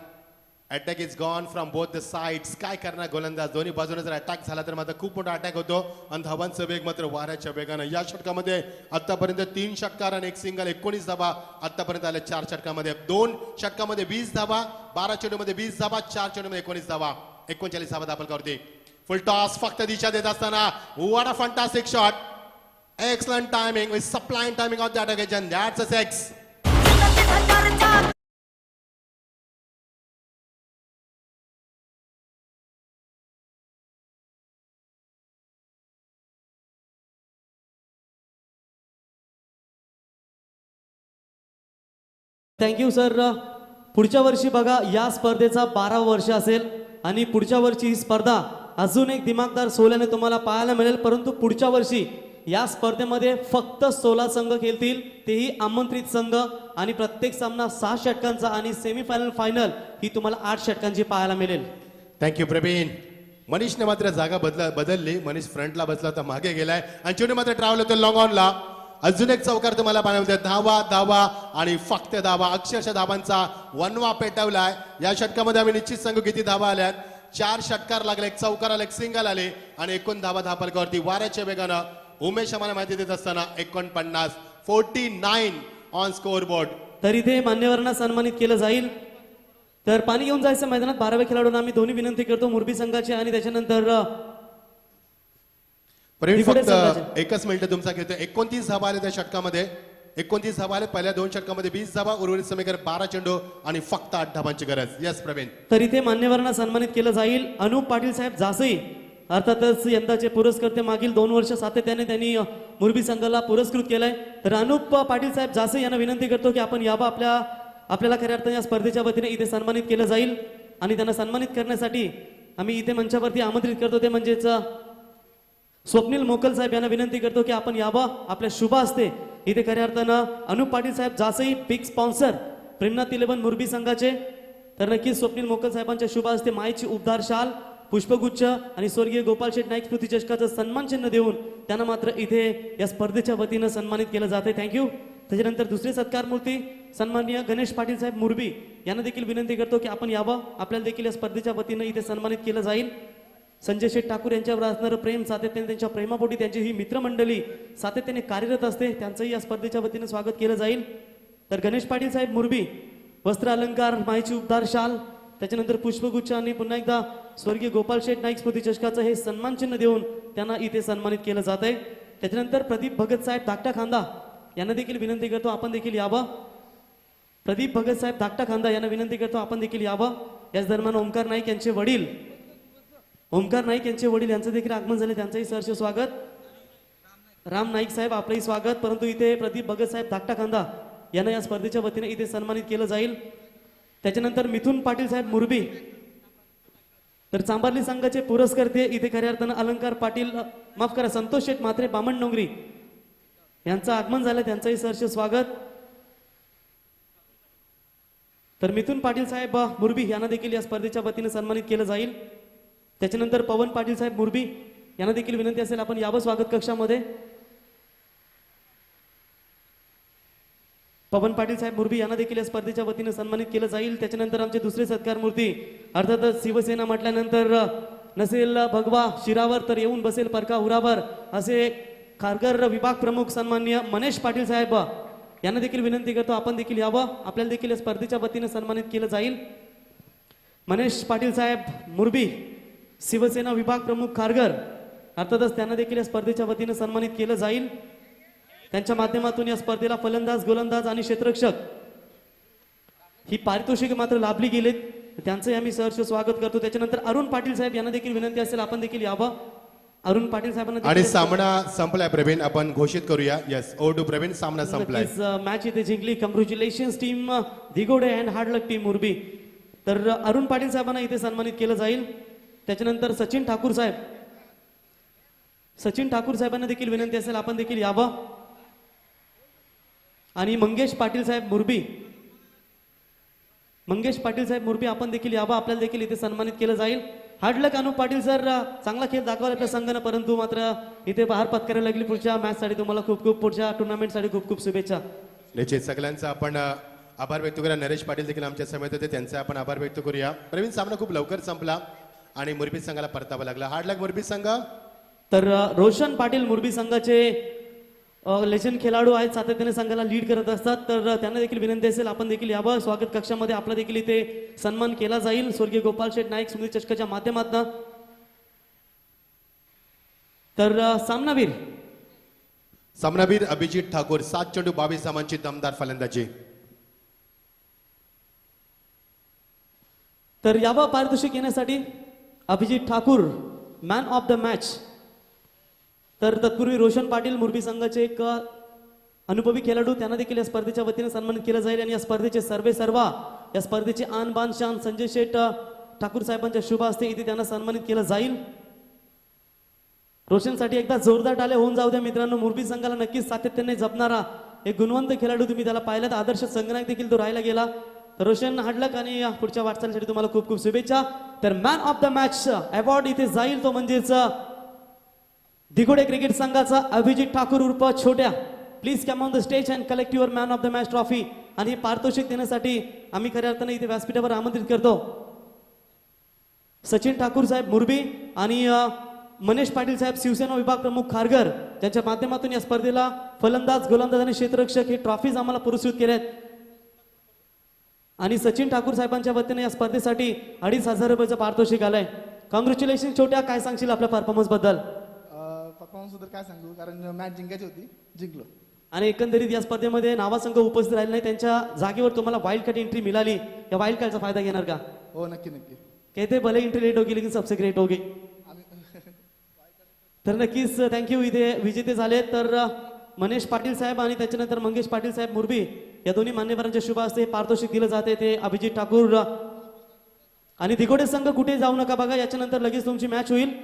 Attack is gone from both the sides. काय करणार गोलंदाज दोन्ही बाजूने जर अटॅक झाला तर मात्र खूप मोठा अटॅक होतो आणि धावांचा वेग मात्र वाऱ्याच्या वेगानं. या षटकामध्ये आतापर्यंत 3 षटकार आणि 1 सिंगल 19 धावा आतापर्यंत आले 4 षटकामध्ये. 2 षटकामध्ये 20 धावा 12 चेंडूमध्ये 20 धावा 4 चेंडूमध्ये 19 धावा 39 धावा दाखल फुल टॉस फक्त दिशा देत असताना what a fantastic shot excellent timing with supplying timing off the attack end that's a six. Thank you sir. पुढच्या वर्षी बघा या स्पर्धेचा 12 वर्ष असेल आणि पुढच्या वर्षी ही स्पर्धा अजून एक दिमागदार सोल्याने तुम्हाला पाहायला मिळेल. परंतु पुढच्या वर्षी या स्पर्धेमध्ये फक्त 16 संघ खेळतील तेही आमंत्रित संघ आणि प्रत्येक सामना 6 षटकांचा आणि सेमीफायनल फायनल ही तुम्हाला 8 षटकांची पाहायला मिळेल. थँक्यू प्रवीण. मनीषने मात्र जागा बदलली. मनीष फ्रंटला बसला होता मागे गेलाय आणि चेंडू मात्र ट्रॅव्हल होतो लॉंग ऑनला. अजून एक चौकार तुम्हाला पाहायला मिळते. धावा आणि फक्त धावा अक्षरशः धावांचा वनवा पेटवलाय. या षटकामध्ये आम्ही निश्चित सांगू किती धावा आल्यात. 4 षटकार लागले 1 चौकार आले 1 सिंगल आले आणि 19 धावा धापलकावरती वाऱ्याच्या वेगानं उमेश आम्हाला माहिती देत असताना 49 ऑन स्कोअर बोर्ड. तर इथे मान्यवरांना सन्मानित केलं जाईल. तर पाणी घेऊन जायचं मैदानात 12व्या खेळाडूंना आम्ही दोन्ही विनंती करतो मुरबी संघाचे आणि त्याच्यानंतर प्रवीण फक्त 1 मिनिट तुमचा घेतो. 29 धावा आले त्या षटकामध्ये 29 धावा आले. पहिल्या 2 षटकामध्ये 20 धावा उर्वरित समीकर 12 चेंडू आणि फक्त 8 धावांची गरज. यस प्रवीण. तर इथे मान्यवरांना सन्मानित केलं जाईल. अनुप पाटील साहेब जासई अर्थातच यंदाचे पुरस्कर्ते मागील 2 वर्ष सातत्याने त्यांनी मुरबी संघाला पुरस्कृत केलंय. तर अनुप पाटील साहेब जासई यांना विनंती करतो की आपण यावं. आपल्याला खऱ्या अर्थाने या स्पर्धेच्या वतीने इथे सन्मानित केलं जाईल आणि त्यांना सन्मानित करण्यासाठी आम्ही इथे मंचावरती आमंत्रित करतो ते म्हणजेच स्वप्नील मोकल साहेब यांना विनंती करतो की आपण यावं. आपल्या शुभ हस्ते इथे खऱ्या अर्थानं अनुप पाटील साहेब जासई बिग स्पॉन्सर प्रेमनाथ 11 मुरबी संघाचे. तर नक्कीच स्वप्नील मोकल साहेबांच्या शुभ हस्ते मायेची उबदार शाल पुष्पगुच्छ आणि स्वर्गीय गोपाल शेठ नाईक स्मृती चषकाचं सन्मान चिन्ह देऊन त्यांना मात्र इथे या स्पर्धेच्या वतीनं सन्मानित केलं जाते. थँक्यू. त्याच्यानंतर दुसरे सत्कार मूर्ती सन्माननीय गणेश पाटील साहेब मुरबी यांना देखील विनंती करतो की आपण यावं. आपल्याला देखील या स्पर्धेच्या वतीनं इथे सन्मानित केलं जाईल. संजय शेठ ठाकूर यांच्यावर असणारं प्रेम सातत्याने त्यांच्या प्रेमापोटी त्यांची ही मित्रमंडळी सातत्याने कार्यरत असते त्यांचंही या स्पर्धेच्या वतीनं स्वागत केलं जाईल. तर गणेश पाटील साहेब मुरबी वस्त्र अलंकार मायेची उबदार शाल त्याच्यानंतर पुष्पगुच्छ आणि पुन्हा एकदा स्वर्गीय गोपाल शेठ नाईक स्मृती चषकाचं हे सन्मान चिन्ह देऊन त्यांना इथे सन्मानित केलं जात आहे. त्याच्यानंतर प्रदीप भगत साहेब धाकटा खांदा यांना देखील विनंती करतो आपण देखील यावं. प्रदीप भगत साहेब धाकटा खांदा यांना विनंती करतो आपण देखील यावं. याच दरम्यान ओमकार नाईक यांचे वडील यांचं देखील आगमन झाले त्यांचंही सहर्ष स्वागत. राम नाईक साहेब आपलंही स्वागत. परंतु इथे प्रदीप भगत साहेब धाकटा खांदा यांना या स्पर्धेच्या वतीने इथे सन्मानित केलं जाईल. त्याच्यानंतर मिथुन पाटील साहेब मुरबी, तर चांबार्ली संघाचे पुरस्कर्ते इथे खऱ्या अर्थानं अलंकार पाटील, माफ करा, संतोष शेठ म्हात्रे बामण डोंगरी यांचं आगमन झालं, त्यांचंही सहर्ष स्वागत. तर मिथुन पाटील साहेब मुरबी यांना देखील या स्पर्धेच्या वतीने सन्मानित केलं जाईल. त्याच्यानंतर पवन पाटील साहेब मुरबी यांना देखील विनंती असेल आपण यावं स्वागत कक्षामध्ये. पवन पाटील साहेब मुरबी यांना देखील या स्पर्धेच्या वतीने सन्मानित केलं जाईल. त्याच्यानंतर आमचे दुसरे सत्कार मूर्ती, अर्थातच शिवसेना म्हटल्यानंतर नसेल भगवा शिरावर तर येऊन बसेल परका उरावर, असे खारघर विभाग प्रमुख सन्माननीय मनेश पाटील साहेब यांना देखील विनंती करतो आपण देखील यावं, आपल्याला देखील या स्पर्धेच्या वतीने सन्मानित केलं जाईल. मनेश पाटील साहेब मुरबी, शिवसेना विभाग प्रमुख खारघर, अर्थातच त्यांना देखील या स्पर्धेच्या वतीने सन्मानित केलं जाईल. त्यांच्या माध्यमातून या स्पर्धेला फलंदाज, गोलंदाज आणि क्षेत्ररक्षक ही पारितोषिक मात्र लाभली गेलीत, त्यांचंही आम्ही सहर्ष स्वागत करतो. त्याच्यानंतर अरुण पाटील साहेब यांना देखील विनंती असेल आपण देखील यावं. अरुण पाटील साहेबांना आणि सामना संपलाय प्रवीण, आपण घोषित करूया. यस, ओ टू प्रवीण, सामना संपलाय. मॅच इथे जिंकली. Congratulations team Digode and hard luck team Murbi. तर अरुण पाटील साहेबांना इथे सन्मानित केलं जाईल. त्याच्यानंतर सचिन ठाकूर साहेब, सचिन ठाकूर साहेबांना देखील विनंती असेल आपण देखील यावं. आणि मंगेश पाटील साहेब मुरबी, मंगेश पाटील साहेब मुरबी आपण देखील यावं, आपल्याला देखील इथे सन्मानित केलं जाईल. हार्डलक अनु पाटील सर, चांगला खेळ दाखवला आपल्या संघानं, परंतु मात्र इथे बाहेर पत्करायला लागली. पुढच्या मॅच साठी तुम्हाला खूप खूप, पुढच्या टुर्नामेंट साठी खूप खूप शुभेच्छा. निश्चित सगळ्यांचा आपण आभार व्यक्त करूया. नरेश पाटील देखील आमच्या समेत होते, त्यांचा आपण आभार व्यक्त करूया. प्रवीण, सामना खूप लवकर संपला आणि मुरबी संघाला परतावा लागला. हार्डलक मुरबी संघ. तर रोशन पाटील मुरबी संघाचे लेजंड खेळाडू आहेत, सातत्याने संघाला लीड करत असतात, तर त्यांना देखील विनंती असेल आपण देखील यावं. स्वागत कक्षामध्ये आपला देखील इथे सन्मान केला जाईल स्वर्गीय गोपाल शेठ नाईक स्मृती चषकाच्या माध्यमातून. तर सामनावीर अभिजित ठाकूर, 7 चेंडू 22 धावांची दमदार फलंदाजी. तर यावं पारितोषिक येण्यासाठी Abhijit Thakur man of the match. तर तत्पूर्वी रोशन पाटील मुरबी संघाचे एक अनुभवी खेळाडू, त्यांना देखील या स्पर्धेच्या वतीने सन्मानित केलं जाईल. आणि या स्पर्धेचे सर्वा, या स्पर्धेचे आन बान शान संजय शेठ ठाकूर साहेबांच्या शुभ हस्ते इथे त्यांना सन्मानित केलं जाईल. रोशनसाठी एकदा जोरदार टाळे होऊन जाऊ द्या मित्रांनो. मुरबी संघाला नक्कीच सातत्याने जपणारा एक गुणवंत खेळाडू तुम्ही त्याला पाहिलात, आदर्श संघनायक देखील तो राहिला गेला. तर रोशन हाडलक आणि पुढच्या वाटचालीसाठी तुम्हाला खूप खूप शुभेच्छा. तर man of the match award इथे जाईल, तो म्हणजेच दिगोडे क्रिकेट संघाचा अभिजित ठाकूर उर्फ छोट्या. Please come on the stage and collect your man of the match trophy. आणि हे पारितोषिक देण्यासाठी आम्ही खऱ्या अर्थाने इथे व्यासपीठावर आमंत्रित करतो सचिन ठाकूर साहेब मुरबी आणि मनेश पाटील साहेब शिवसेना विभाग प्रमुख खारघर, ज्यांच्या माध्यमातून या स्पर्धेला फलंदाज, गोलंदाज आणि क्षेत्ररक्षक हे ट्रॉफीज आम्हाला पुरस्कृत केल्यात. आणि सचिन ठाकूर साहेबांच्या वतीने या स्पर्धेसाठी 2,500 रुपयाचं पारितोषिक आलंय. कॉंग्रॅच्युलेशन छोट्या, काय सांगशील आपल्या परफॉर्मन्स बद्दल? परफॉर्मन्स बद्दल काय सांगू, कारण मॅच जिंकायची होती, जिंकलो. आणि एकंदरीत या स्पर्धेमध्ये नावासंघ उपस्थित राहिले नाही, त्यांच्या जागेवर तुम्हाला वाईल्ड कार्ड एंट्री मिळाली. या वाईल्ड कार्डचा फायदा घेणार का? हो, नक्की नक्की. कहते भले एंट्री लेट होगी लेकिन सबसे ग्रेट होगी. तर नक्कीच थँक्यू. इथे विजेते झाले तर मनेश पाटील साहेब आणि त्याच्यानंतर मंगेश पाटील साहेब मुरबी या दोन्ही मान्यवरांच्या शुभ हस्ते पारितोषिक दिलं जाते. ते अभिजित ठाकूर आणि दिगोडे संघ कुठे जाऊ नका बघा, याच्यानंतर लगेच तुमची मॅच होईल.